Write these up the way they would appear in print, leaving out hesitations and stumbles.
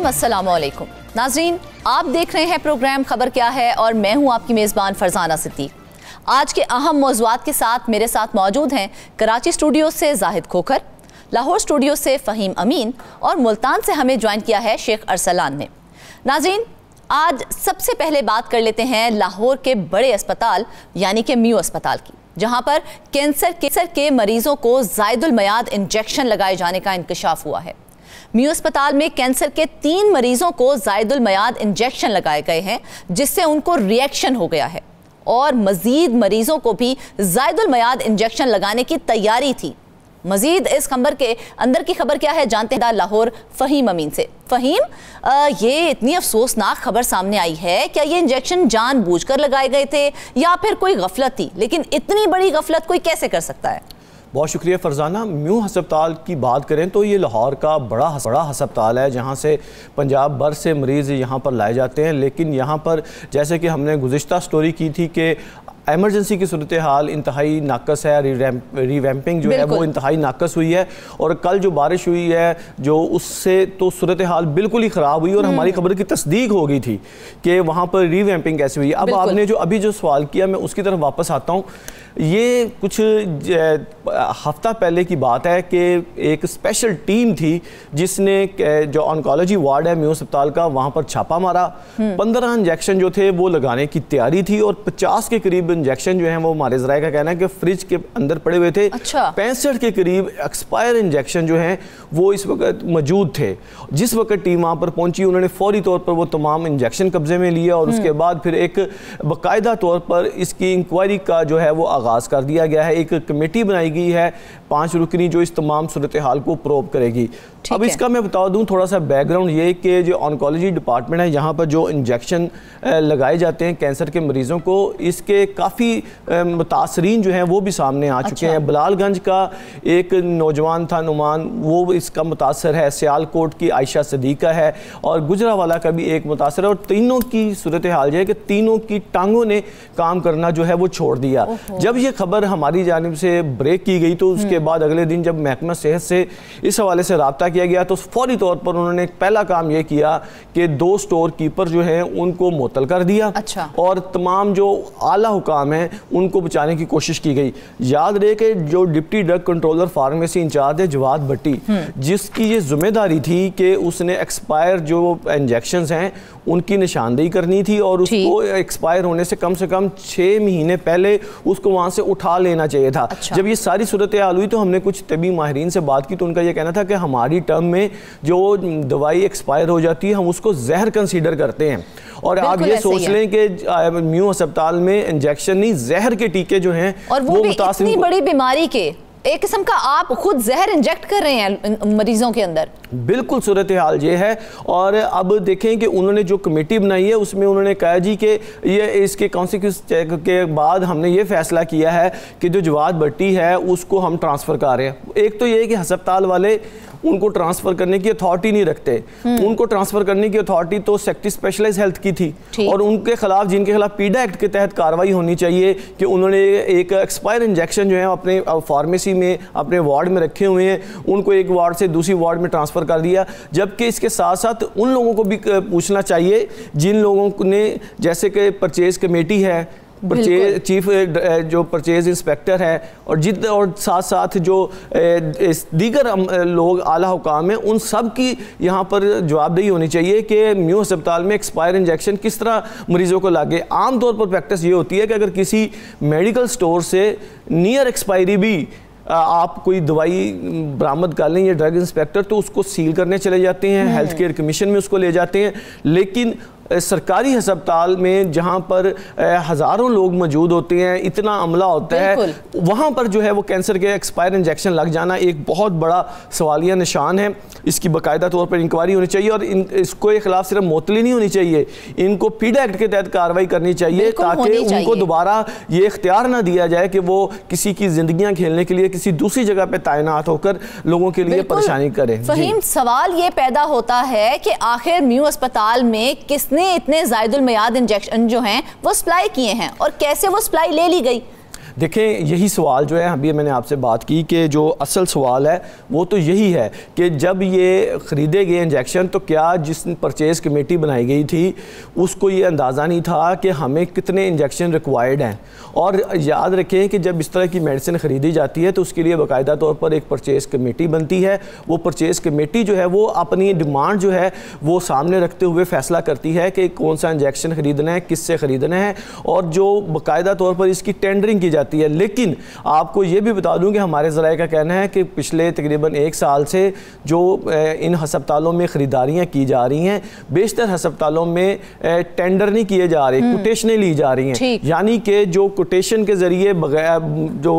अस्सलाम वालेकुम नाज़रीन, आप देख रहे हैं प्रोग्राम खबर क्या है और मैं हूं आपकी मेज़बान फरजाना सिद्दीक। आज के अहम मौज़ूआत के साथ मेरे साथ मौजूद हैं कराची स्टूडियो से जाहिद खोखर, लाहौर स्टूडियो से फ़हीम अमीन और मुल्तान से हमें ज्वाइन किया है शेख अरसलान ने। नाज़रीन, आज सबसे पहले बात कर लेते हैं लाहौर के बड़े अस्पताल यानी कि म्यू अस्पताल की, जहां पर कैंसर के मरीजों को ज़ायदुल मयाद इंजेक्शन लगाए जाने का इंकशाफ हुआ है। म्यू अस्पताल में कैंसर के 3 मरीजों को ज़ायदुल मयाद इंजेक्शन लगाए गए हैं, जिससे उनको रिएक्शन हो गया है और मजीद मरीजों को भी ज़ायदुल मयाद इंजेक्शन लगाने की तैयारी थी। मजीद इस खबर के अंदर की खबर क्या है जानते हैं लाहौर फ़हीम अमीन से। फ़हीम, ये इतनी अफसोसनाक खबर सामने आई है, क्या ये इंजेक्शन जानबूझकर लगाए गए थे या फिर कोई गफलत थी? लेकिन इतनी बड़ी गफलत कोई कैसे कर सकता है? बहुत शुक्रिया फरजाना। म्यू हस्पताल की बात करें तो ये लाहौर का बड़ा हस्पताल है, जहाँ से पंजाब भर से मरीज़ यहाँ पर लाए जाते हैं। लेकिन यहाँ पर जैसे कि हमने गुज़िश्ता स्टोरी की थी कि एमरजेंसी की सूरत हाल इंतहाई नाकस है, रिवैम्पिंग जो है वो इंतहाई नाकस हुई है। और कल जो बारिश हुई है जो उससे तो सूरत हाल बिल्कुल ही ख़राब हुई और हमारी खबर की तस्दीक हो गई थी कि वहाँ पर रिवैम्पिंग कैसे हुई। अब आपने जो सवाल किया मैं उसकी तरफ वापस आता हूँ। ये कुछ हफ्ता पहले की बात है कि एक स्पेशल टीम थी जिसने जो ऑन्कोलॉजी वार्ड है म्यू अस्पताल का, वहाँ पर छापा मारा। 15 इंजेक्शन जो थे वो लगाने की तैयारी थी और 50 के करीब इंजेक्शन जो हैं वो हमारे ज़राए का कहना है कि फ्रिज के अंदर पड़े हुए थे। 65 के करीब एक्सपायर इंजेक्शन जो हैं वो इस वक्त मौजूद थे। जिस वक्त टीम वहाँ पर पहुंची उन्होंने फौरी तौर पर वो तमाम इंजेक्शन कब्जे में लिया और उसके बाद फिर एक बाकायदा तौर पर इसकी इंक्वायरी का जो है वो आगाज़ कर दिया गया है। एक कमेटी बनाई गई है 5 रुकनी जो इस तमाम सूरत हाल को प्रोब करेगी। अब इसका मैं बता दूं थोड़ा सा बैकग्राउंड ये कि जो ऑन्कोलॉजी डिपार्टमेंट है यहाँ पर जो इंजेक्शन लगाए जाते हैं कैंसर के मरीज़ों को, इसके काफ़ी मुतासरीन जो हैं वो भी सामने आ चुके हैं। बलालगंज का एक नौजवान था नुमान, वो इसका मुतासर है। सियालकोट की आयशा सदीका है और गुजरावाला का भी एक मुतासर है। और तीनों की सूरत हाल ये है कि तीनों की टांगों ने काम करना जो है वो छोड़ दिया। जब ये खबर हमारी जानिब से ब्रेक की गई तो उसके बाद अगले दिन जब महकमा सेहत से इस हवाले से रब्ता किया गया तो फौरी तौर पर उन्होंने पहला काम यह किया कि 2 स्टोर कीपर जो हैं उनको मुअत्तल कर दिया। और तमाम जो आला हुकाम हैं उनको बचाने की कोशिश की गई। याद रहे कि जो deputy drug controller pharmacy incharge है जवाद भट्टी, जिसकी ये जिम्मेदारी थी कि उसने एक्सपायर जो इंजेक्शंस हैं उनकी निशानदेही करनी थी और उसको एक्सपायर होने से कम 6 महीने पहले उसको वहाँ से उठा लेना चाहिए था। जब ये सारी सूरत हाल हुई तो हमने कुछ तबी माहिरीन से बात की तो उनका ये कहना था कि हमारी टर्म में जो दवाई एक्सपायर हो जाती है हम उसको जहर कंसीडर करते हैं। और आप ये सोच लें कि म्यू अस्पताल में इंजेक्शन नहीं जहर के टीके जो हैं और वो भी इतनी बड़ी बीमारी के एक किस्म का आप खुद जहर इंजेक्ट कर रहे हैं मरीजों के अंदर। बिल्कुल सूरत हाल ये है। और अब देखें कि उन्होंने जो कमेटी बनाई है उसमें उन्होंने कहा जी कि ये इसके कॉन्सिक्वेंस चेक के बाद हमने ये फैसला किया है कि जो जवाद भट्टी है उसको हम ट्रांसफ़र कर रहे हैं। एक तो ये है कि अस्पताल वाले उनको ट्रांसफ़र करने की अथॉरिटी नहीं रखते। उनको ट्रांसफ़र करने की अथॉरिटी तो सेक्टर स्पेशलाइज हेल्थ की थी और उनके खिलाफ जिनके खिलाफ पीडा एक्ट के तहत कार्रवाई होनी चाहिए कि उन्होंने एक एक्सपायर इंजेक्शन जो है अपने फार्मेसी में अपने वार्ड में रखे हुए हैं उनको एक वार्ड से दूसरी वार्ड में ट्रांसफ़र कर दिया। जबकि इसके साथ साथ उन लोगों को भी पूछना चाहिए जिन लोगों ने, जैसे कि परचेज़ कमेटी है, चीफ जो परचेज इंस्पेक्टर है और साथ साथ जो दीगर लोग आला हुकाम हैं उन सब की यहाँ पर जवाबदेही होनी चाहिए कि म्यू अस्पताल में एक्सपायर इंजेक्शन किस तरह मरीजों को लागे। आम तौर पर प्रैक्टिस ये होती है कि अगर किसी मेडिकल स्टोर से नियर एक्सपायरी भी आप कोई दवाई बरामद कर लें, ये ड्रग इंस्पेक्टर तो उसको सील करने चले जाते हैं, हेल्थ केयर कमीशन में उसको ले जाते हैं। लेकिन सरकारी अस्पताल में जहाँ पर हज़ारों लोग मौजूद होते हैं, इतना अमला होता है, वहाँ पर जो है वो कैंसर के एक्सपायर इंजेक्शन लग जाना एक बहुत बड़ा सवालिया निशान है। इसकी बाकायदा तौर पर इंक्वायरी होनी चाहिए और इसको के खिलाफ सिर्फ मुअत्तली नहीं होनी चाहिए, इनको पीडा एक्ट के तहत कार्रवाई करनी चाहिए ताकि उनको दोबारा ये इख्तियार ना दिया जाए कि वो किसी की जिंदगियाँ खेलने के लिए किसी दूसरी जगह पर तैनात होकर लोगों के लिए परेशानी करें। फ़हीम, सवाल ये पैदा होता है कि आखिर म्यू अस्पताल में किसने इतने ज़ायदुल मयाद इंजेक्शन जो हैं वो सप्लाई किए हैं और कैसे वो सप्लाई ले ली गई? देखें, यही सवाल जो है अभी मैंने आपसे बात की कि जो असल सवाल है वो तो यही है कि जब ये ख़रीदे गए इंजेक्शन तो क्या जिस परचेज़ कमेटी बनाई गई थी उसको ये अंदाज़ा नहीं था कि हमें कितने इंजेक्शन रिक्वायर्ड हैं। और याद रखें कि जब इस तरह की मेडिसिन ख़रीदी जाती है तो उसके लिए बाकायदा तौर पर एक परचेज़ कमेटी बनती है। वो परचेज़ कमेटी जो है वो अपनी डिमांड जो है वो सामने रखते हुए फ़ैसला करती है कि कौन सा इंजेक्शन ख़रीदना है, किससे ख़रीदना है, और जो बाकायदा तौर पर इसकी टेंडरिंग की जाती है। लेकिन आपको ये भी बता दूं कि हमारे ज़राए का कहना है कि पिछले तकरीबन 1 साल से जो इन हस्पतालों में ख़रीदारियाँ की जा रही हैं, बेशतर हस्पतालों में टेंडर नहीं किए जा रहे, कोटेशनें ली जा रही हैं। यानी कि जो कोटेशन के ज़रिए बगैर जो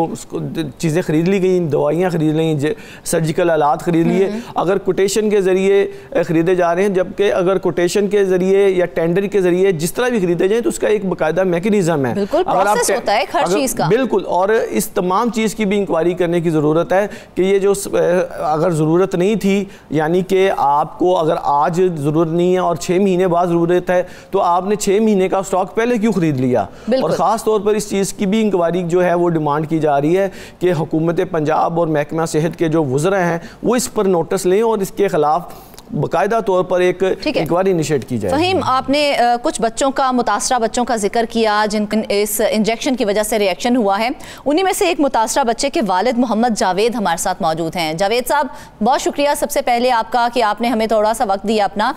चीज़ें ख़रीद ली गई, दवाइयाँ ख़रीद ली, सर्जिकल आलात ख़रीद लिए, अगर कोटेशन के ज़रिए ख़रीदे जा रहे हैं, जबकि अगर कोटेशन के ज़रिए या टेंडर के ज़रिए जिस तरह भी ख़रीदे जाएँ तो उसका एक बाकायदा मैकेनिज़्म है। अगर आप होता है हर चीज़ का। बिल्कुल, और इस तमाम चीज़ की भी इंक्वायरी करने की ज़रूरत है कि ये जो अगर ज़रूरत नहीं थी, यानी कि आपको अगर आज ज़रूरत नहीं है और 6 महीने बाद ज़रूरत है तो आपने 6 महीने का स्टॉक पहले क्यों ख़रीद लिया। और ख़ास तौर पर इस चीज़ की भी इंक्वायरी जो है वो डिमांड की जा रही है कि हुकूमत पंजाब और महकमा सेहत के जो वज़रा हैं वो इस पर नोटिस लें और इसके ख़िलाफ़ बाकायदा तौर पर एक इंक्वायरी इनिशिएट की जाए। फ़हीम, आपने कुछ बच्चों का, मुतासरा बच्चों का जिक्र किया जिन इस इंजेक्शन की वजह से रिएक्शन हुआ है। उन्हीं में से एक मुतासरा बच्चे के वालिद मोहम्मद जावेद हमारे साथ मौजूद हैं। जावेद साहब, बहुत शुक्रिया सबसे पहले आपका कि आपने हमें थोड़ा सा वक्त दिया अपना।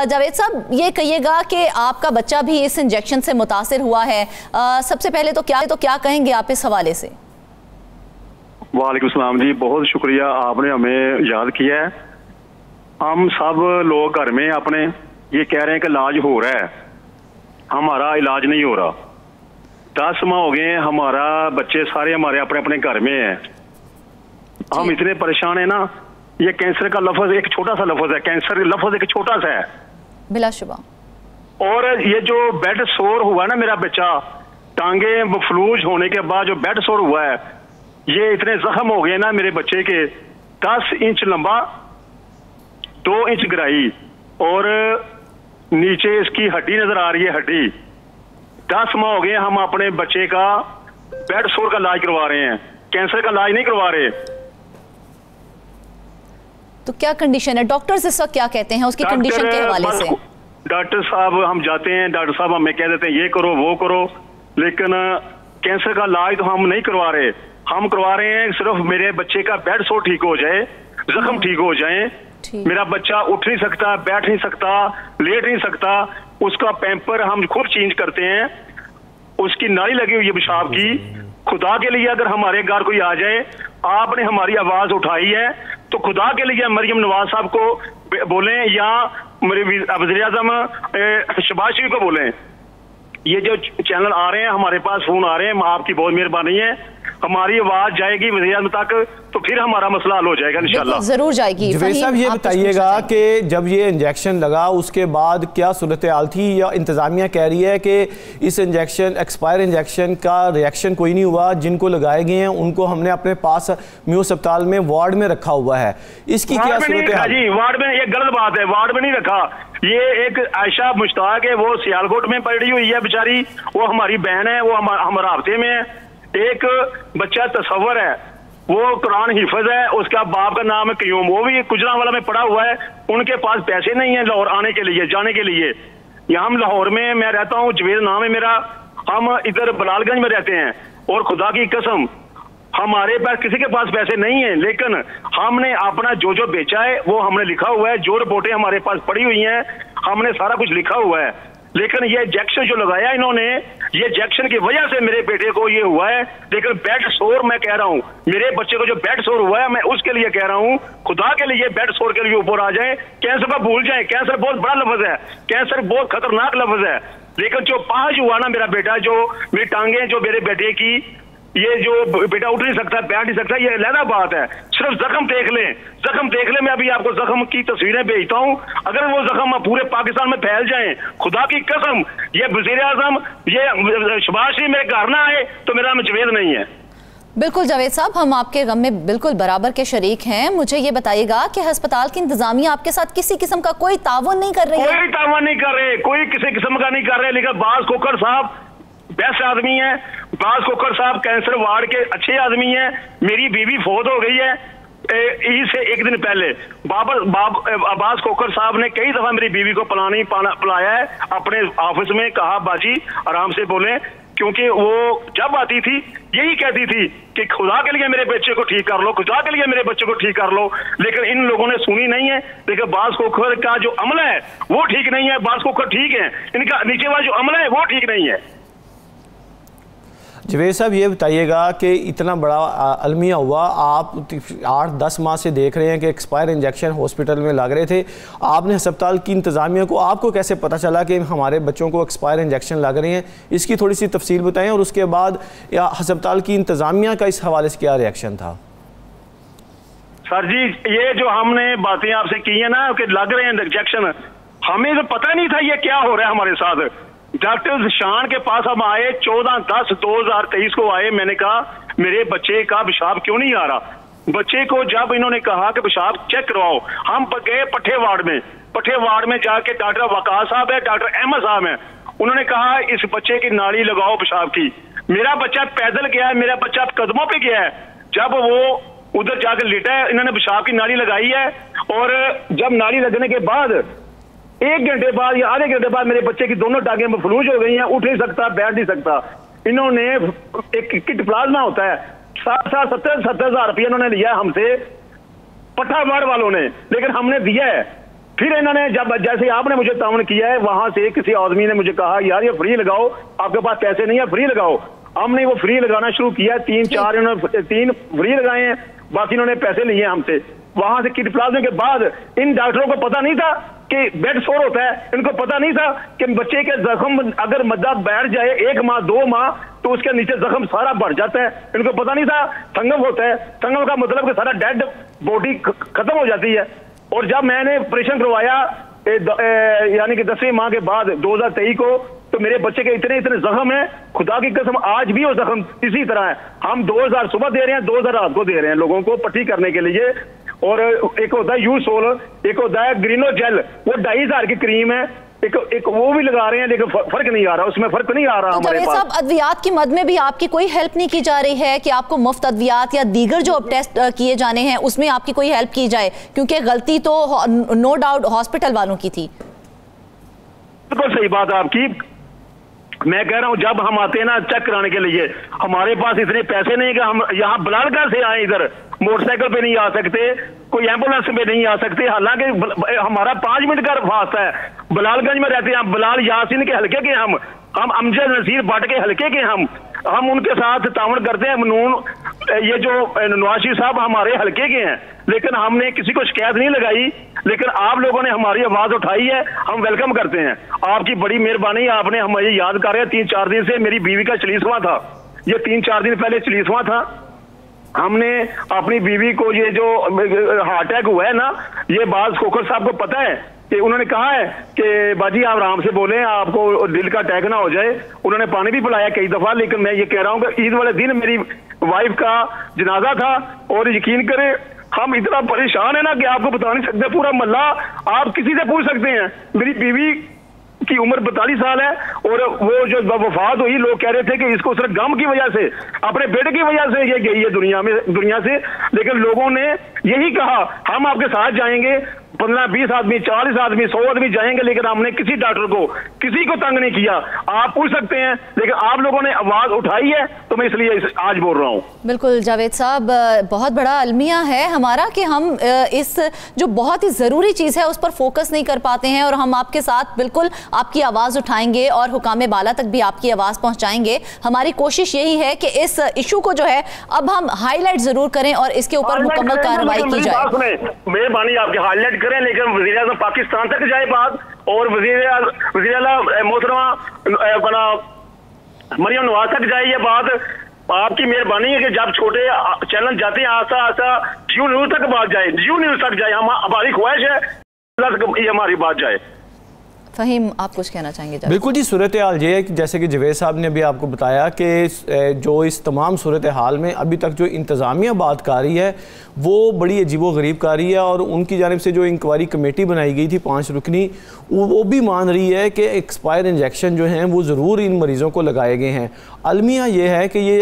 जावेद साहब, ये कहिएगा कि आपका बच्चा भी इस इंजेक्शन से मुतासिर हुआ है। सबसे पहले तो क्या कहेंगे आप इस हवाले से? वालेकुम सलाम जी, बहुत शुक्रिया, आपने हमें याद किया है। हम सब लोग घर में अपने ये कह रहे हैं कि इलाज हो रहा है, हमारा इलाज नहीं हो रहा। 10 माह हो गए, हमारा बच्चे सारे हमारे अपने अपने घर में हैं। हम इतने परेशान है ना, ये कैंसर का लफ्ज एक छोटा सा लफ्ज है, कैंसर लफ्ज एक छोटा सा है बिलाशुबा। और ये जो बेड सोर हुआ ना, मेरा बच्चा टांगे फ्लूज होने के बाद जो बेड सोर हुआ है, ये इतने जख्म हो गए ना मेरे बच्चे के, 10 इंच लंबा, 2 इंच गहराई, और नीचे इसकी हड्डी नजर आ रही है, हड्डी। 10 माह हो गए, हम अपने बच्चे का बेड सोर का इलाज करवा रहे हैं, कैंसर का इलाज नहीं करवा रहे। तो क्या कंडीशन है? डॉक्टर्स इस वक्त क्या कहते हैं उसकी कंडीशन के हवाले से? डॉक्टर साहब, हम जाते हैं, डॉक्टर साहब हमें कह देते हैं ये करो वो करो, लेकिन कैंसर का इलाज तो हम नहीं करवा रहे। हम करवा रहे हैं सिर्फ मेरे बच्चे का बेड सोर ठीक हो जाए, जख्म ठीक हो जाए। मेरा बच्चा उठ नहीं सकता, बैठ नहीं सकता, लेट नहीं सकता, उसका पैम्पर हम खुद चेंज करते हैं, उसकी नाली लगी हुई है पेशाब की। खुदा के लिए अगर हमारे घर कोई आ जाए, आपने हमारी आवाज उठाई है तो खुदा के लिए मरियम नवाज साहब को बोलें या वज़ीर आज़म शहबाज शरीफ को बोलें। ये जो चैनल आ रहे हैं, हमारे पास फोन आ रहे हैं, आपकी बहुत मेहरबानी है, हमारी आवाज जाएगी वज़ीर आज़म तक तो फिर हमारा मसला हल हो जाएगा इंशाल्लाह। जरूर जाएगी। जवेद साहब, ये बताइएगा कि जब ये इंजेक्शन लगा उसके बाद क्या सूरत हाल थी, या इंतज़ामिया कह रही है कि इस इंजेक्शन एक्सपायर इंजेक्शन का रिएक्शन कोई नहीं हुआ, जिनको लगाए गए हैं उनको हमने अपने पास म्यू अस्पताल में वार्ड में रखा हुआ है, इसकी क्या सूरत हाल? जी, वार्ड में, ये गलत बात है, वार्ड में नहीं रखा। ये एक आयशा मुश्ताक है, वो सियालकोट में पड़ी हुई है बेचारी, वो हमारी बहन है, वो हमारा राब्ते में है। एक बच्चा तसव्वुर है, वो कुरान हिफज है, उसका बाप का नाम है क्यूम, वो भी गुजरांवाला में पड़ा हुआ है। उनके पास पैसे नहीं है लाहौर आने के लिए, जाने के लिए। यहाँ हम लाहौर में, मैं रहता हूँ, जवेद नाम है मेरा, हम इधर बलालगंज में रहते हैं, और खुदा की कसम हमारे पास किसी के पास पैसे नहीं है, लेकिन हमने अपना जो बेचा है वो हमने लिखा हुआ है, जो रिपोर्टें हमारे पास पड़ी हुई हैं हमने सारा कुछ लिखा हुआ है। लेकिन ये इंजेक्शन जो लगाया इन्होंने, ये इंजेक्शन की वजह से मेरे बेटे को ये हुआ है। लेकिन बेड सोर, मैं कह रहा हूँ मेरे बच्चे को जो बेड सोर हुआ है, मैं उसके लिए कह रहा हूँ, खुदा के लिए बेड सोर के लिए ऊपर आ जाए, कैंसर का भूल जाए। कैंसर बहुत बड़ा लफ्ज है, कैंसर बहुत खतरनाक लफ्ज है। लेकिन जो पाज हुआ ना मेरा बेटा, जो मेरी टांगे, जो मेरे बेटे की, ये जो बेटा उठ नहीं सकता, बैठ नहीं सकता, ये अलग बात है। सिर्फ जख्म देख लें, जख्म देख लें, मैं अभी आपको जख्म की तस्वीरें भेजता हूँ। अगर वो जख्म पूरे पाकिस्तान में फैल जाएं, खुदा की कसम, ये वज़ीर आज़म, ये शहबाज शरीफ मेरे घर ना आए तो मेरा नाम जवेद नहीं है। बिल्कुल जावेद साहब, हम आपके गम में बिल्कुल बराबर के शरीक हैं। मुझे ये बताइएगा कि अस्पताल की इंतजामिया आपके साथ किसी किस्म का कोई तावन नहीं कर रही है? कोई तावन नहीं कर रहे, कोई किसी किस्म का नहीं कर रहे। लेकिन बाज खोखर साहब बेस्ट आदमी है, बाज खोखर साहब कैंसर वार्ड के अच्छे आदमी हैं। मेरी बीवी फौत हो गई है ईद से एक दिन पहले। अब्बास खोखर साहब ने कई दफा मेरी बीवी को पिलाया है अपने ऑफिस में, कहा बाजी आराम से बोले, क्योंकि वो जब आती थी यही कहती थी कि खुदा के लिए मेरे बच्चे को ठीक कर लो, खुदा के लिए मेरे बच्चे को ठीक कर लो, लेकिन इन लोगों ने सुनी नहीं है। लेकिन अब्बास खोखर का जो अमला है वो ठीक नहीं है, अब्बास खोखर ठीक है, इनका नीचे वाला जो अमला है वो ठीक नहीं है। जवेद साहब ये बताइएगा कि इतना बड़ा अलमिया हुआ, आप 8-10 माह से देख रहे हैं कि एक्सपायर इंजेक्शन हॉस्पिटल में लग रहे थे, आपने अस्पताल की इंतज़ामिया को, आपको कैसे पता चला कि हमारे बच्चों को एक्सपायर इंजेक्शन लग रहे हैं, इसकी थोड़ी सी तफसील बताएं। और उसके बाद या अस्पताल की इंतज़ामिया का इस हवाले से क्या रिएक्शन था? सर जी ये जो हमने बातें आपसे की है ना कि लग रहे हैं इंजेक्शन, हमें तो पता नहीं था ये क्या हो रहा है हमारे साथ। डॉक्टर जिशान के पास हम आए 14/10/2023 को आए। मैंने कहा मेरे बच्चे का पेशाब क्यों नहीं आ रहा। बच्चे को जब इन्होंने कहा कि पेशाब चेक करवाओ, हम गए पट्टे वार्ड में जाके डॉक्टर वकास साहब है, डॉक्टर अहमद साहब है, उन्होंने कहा इस बच्चे की नाली लगाओ पेशाब की। मेरा बच्चा पैदल गया है, मेरा बच्चा कदमों पे गया है। जब वो उधर जाकर लेटा है, इन्होंने पेशाब की नाली लगाई है, और जब नाली लगने के बाद 1 घंटे बाद या आधे घंटे बाद मेरे बच्चे की दोनों टांगें फलूज हो गई हैं, उठ नहीं सकता, बैठ नहीं सकता। इन्होंने एक किट प्लाज्मा होता है, 70 हज़ार रुपया इन्होंने लिया है हमसे, पट्टा वार्ड वालों ने, लेकिन हमने दिया है। फिर इन्होंने जब जैसे आपने मुझे ताउन किया है, वहां से किसी आदमी ने मुझे कहा यार ये फ्री लगाओ, आपके पास पैसे नहीं है फ्री लगाओ। हमने वो फ्री लगाना शुरू किया, 3 फ्री लगाए हैं, बाकी इन्होंने पैसे लिए हमसे। वहां से किट प्लाज्मा के बाद इन डॉक्टरों को पता नहीं था कि बेड सोर होता है, इनको पता नहीं था कि बच्चे के जख्म अगर मद्दा बैठ जाए 1 माह 2 माह तो उसके नीचे जख्म सारा बढ़ जाता है। इनको पता नहीं था संगम होता है, संगम का मतलब कि सारा डेड बॉडी खत्म हो जाती है। और जब मैंने ऑपरेशन करवाया यानी कि 10वें माह के बाद 2023 को, तो मेरे बच्चे के इतने जख्म है, खुदा की कसम आज भी वो जख्म इसी तरह है। हम 2000 सुबह दे रहे हैं, 2000 रात को दे रहे हैं लोगों को पट्टी करने के लिए। और एक होता है यूसोल, एक होता है ग्रीनो जेल, वो 2500 की क्रीम है, एक वो भी लगा रहे हैं, लेकिन फर्क नहीं आ रहा, उसमें फर्क नहीं आ रहा तो हमारे पास। सब अद्वियात की मद में भी आपकी कोई हेल्प नहीं की जा रही है कि आपको मुफ्त अद्वियात या दीगर जो टेस्ट किए जाने हैं उसमें आपकी कोई हेल्प की जाए, क्योंकि गलती तो नो डाउट हॉस्पिटल वालों की थी। बिल्कुल सही बात है आपकी। मैं कह रहा हूं जब हम आते हैं ना चेक कराने के लिए, हमारे पास इतने पैसे नहीं कि हम यहाँ बलालगढ़ से आए, इधर मोटरसाइकिल पे नहीं आ सकते, कोई एम्बुलेंस में नहीं आ सकते, हालांकि हमारा 5 मिनट का फासला है। बलालगंज में रहते हैं, बलाल यासीन के हल्के के हम अमजद नसीर भट्ट के हल्के के हम उनके साथ ताउन करते हैं। मनून ये जो नवाज शरीफ साहब हमारे हल्के के हैं, लेकिन हमने किसी को शिकायत नहीं लगाई, लेकिन आप लोगों ने हमारी आवाज उठाई है, हम वेलकम करते हैं। आपकी बड़ी मेहरबानी, आपने हमें याद कर रहे हैं। 3-4 दिन से मेरी बीवी का 40वां था, ये 3-4 दिन पहले 40वां था। हमने अपनी बीवी को ये जो हार्ट अटैक हुआ है ना, ये बाज खोखर साहब को पता है कि उन्होंने कहा है कि बाजी आप आराम से बोलें, आपको दिल का अटैक ना हो जाए। उन्होंने पानी भी पिलाया कई दफा, लेकिन मैं ये कह रहा हूं कि ईद वाले दिन मेरी वाइफ का जनाजा था, और यकीन करें हम इतना परेशान है ना कि आपको बता नहीं सकते। पूरा मोहल्ला, आप किसी से पूछ सकते हैं। मेरी बीवी की उम्र 42 साल है, और वो जो वफात हुई, लोग कह रहे थे कि इसको सिर्फ गम की वजह से, अपने बेटे की वजह से ये गई है दुनिया से, लेकिन लोगों ने यही कहा हम आपके साथ जाएंगे, 15-20 आदमी, 40 आदमी, 100 आदमी जाएंगे, लेकिन हमने किसी डॉक्टर को, किसी को तंग नहीं किया। आप पूछ सकते हैं, लेकिन आप लोगों ने आवाज उठाई है, तो मैं इसलिए आज बोल रहा हूँ। बिल्कुल जावेद साहब, बहुत बड़ा अलमिया है हमारा कि हम इस जो बहुत ही ज़रूरी चीज़ है उस पर फोकस नहीं कर पाते हैं, और हम आपके साथ बिल्कुल आपकी आवाज़ उठाएंगे और हुकाम बाला तक भी आपकी आवाज़ पहुँचाएंगे। हमारी कोशिश यही है कि इस इशू को जो है अब हम हाईलाइट ज़रूर करें और इसके ऊपर मुकम्मल कार्रवाई की जाए। मेहरबानी आपकी हाईलाइट करें, लेकिन वज़ीर आज़म पाकिस्तान तक जाए बात, और वज़ीर आला मोहतरमा मरियम नवाज तक जाए ये बात। आपकी मेहरबानी है कि जब छोटे चैनल जाते हैं आस्ता आस्ता जियो न्यूज तक बात जाए, जियो न्यूज तक जाए। हमारी ख्वाहिश है ये हमारी बात जाए। फ़हीम, आप कुछ कहना चाहेंगे? बिल्कुल जी, सूरत हाल ये है कि जैसे कि जवेद साहब ने भी आपको बताया कि जो इस तमाम सूरत हाल में अभी तक जो इंतज़ामिया बात कर रही है वो बड़ी अजीबो गरीब कारी है, और उनकी जानिब से जो इंक्वायरी कमेटी बनाई गई थी 5 रुकनी, वो भी मान रही है कि एक्सपायर इंजेक्शन जो हैं वो ज़रूर इन मरीज़ों को लगाए गए हैं। अलमिया ये है कि ये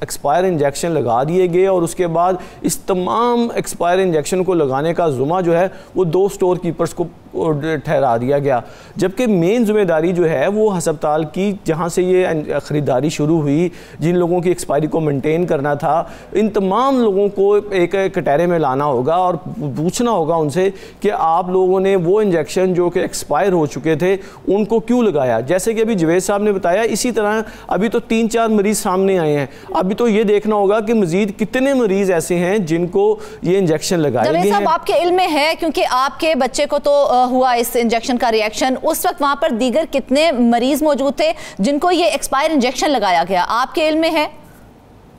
एक्सपायर इंजेक्शन लगा दिए गए और उसके बाद इस तमाम एक्सपायर इंजेक्शन को लगाने का ज़ुम्मा जो है वो 2 स्टोर कीपर्स को ठहरा दिया गया, जबकि मेन जिम्मेदारी जो है वो हस्पताल की, जहाँ से ये ख़रीदारी शुरू हुई, जिन लोगों की एक्सपायरी को मेंटेन करना था, इन तमाम लोगों को एक कटहरे में लाना होगा और पूछना होगा उनसे कि आप लोगों ने वो इंजेक्शन जो कि एक्सपायर हो चुके थे उनको क्यों लगाया। जैसे कि अभी जवेद साहब ने बताया, इसी तरह अभी तो 3-4 मरीज़ सामने आए हैं। अभी तो ये देखना होगा कि मजीद कितने मरीज़ ऐसे हैं जिनको ये इंजेक्शन लगाए गए हैं। आपके इल्म में है, क्योंकि आपके बच्चे को तो हुआ इस इंजेक्शन का रिएक्शन, उस वक्त वहां पर दीगर कितने मरीज मौजूद थे जिनको ये एक्सपायर इंजेक्शन लगाया गया, आपके इल्म में है?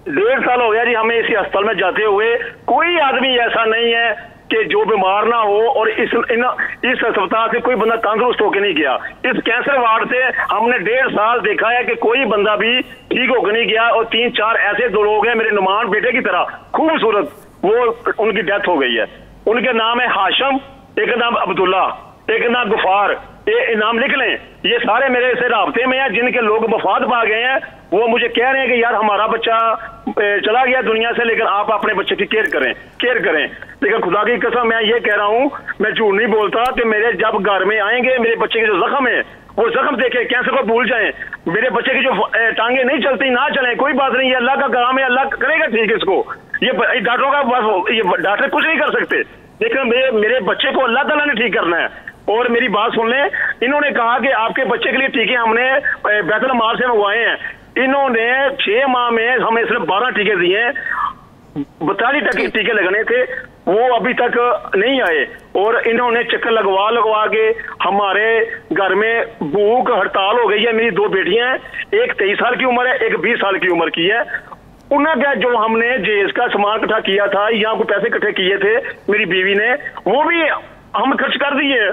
1.5 साल हो गया जी हमें इसी अस्पताल में जाते हुए। कोई आदमी ऐसा नहीं है कि जो बीमार ना हो, और इस अस्पताल से कोई बंदा तंदुरुस्त होकर नहीं गया। इस कैंसर वार्ड से हमने 1.5 साल देखा है कि कोई बंदा भी ठीक होकर नहीं गया, और 3-4 ऐसे 2 लोग हैं मेरे नुमान बेटे की तरह खूबसूरत, वो उनकी डेथ हो गई है। उनके नाम है हाशम, एक नाम अब्दुल्ला, एक नाम गुफार, ये नाम लिख लें। ये सारे मेरे से राब्ते में हैं, जिनके लोग वफात पा गए हैं। वो मुझे कह रहे हैं कि यार हमारा बच्चा चला गया दुनिया से, लेकिन आप अपने बच्चे की केयर करें। लेकिन खुदा की कसम मैं ये कह रहा हूँ, मैं झूठ नहीं बोलता, कि मेरे जब घर में आएंगे मेरे बच्चे के जो जख्म है वो जख्म देखे, कैंसर को भूल जाएं। मेरे बच्चे की जो टांगे नहीं चलती ना चलें, कोई बात नहीं, ये अल्लाह का काम है, अल्लाह करेगा ठीक इसको। ये डॉक्टरों का बस, ये डॉक्टर कुछ नहीं कर सकते, लेकिन मेरे बच्चे को अल्लाह ताला ने ठीक करना है। और मेरी बात सुन लें, इन्होंने कहा कि आपके बच्चे के लिए टीके हमने बैतुल माल से मंगवाए हैं। इन्होंने 6 माह में हमें सिर्फ 12 टीके दिए हैं, 42 टीके लगने थे, वो अभी तक नहीं आए। और इन्होंने चक्कर लगवा के हमारे घर में भूख हड़ताल हो गई है। मेरी 2 बेटियां हैं, एक 23 साल की उम्र है, एक 20 साल की उम्र की है। उन्हें जो हमने जेज का सामान इकट्ठा किया था, यहाँ को पैसे इकट्ठे किए थे मेरी बीवी ने, वो भी हम खर्च कर दिए,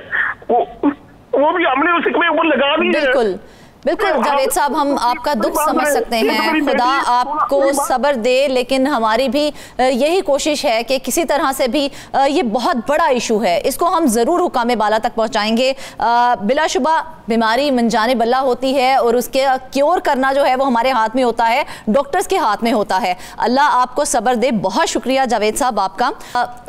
वो भी हमने उसके ऊपर लगा दिए। बिल्कुल बिल्कुल जावेद साहब, हम आपका दुख समझ सकते हैं, खुदा आपको सब्र दे, लेकिन हमारी भी यही कोशिश है कि किसी तरह से भी ये बहुत बड़ा इशू है, इसको हम ज़रूर हुकाम बाला तक पहुंचाएंगे। बिलाशुबा बीमारी मनजानिब अल्लाह होती है, और उसके क्योर करना जो है वो हमारे हाथ में होता है, डॉक्टर्स के हाथ में होता है। अल्लाह आपको सब्र दे। बहुत शुक्रिया जावेद साहब आपका।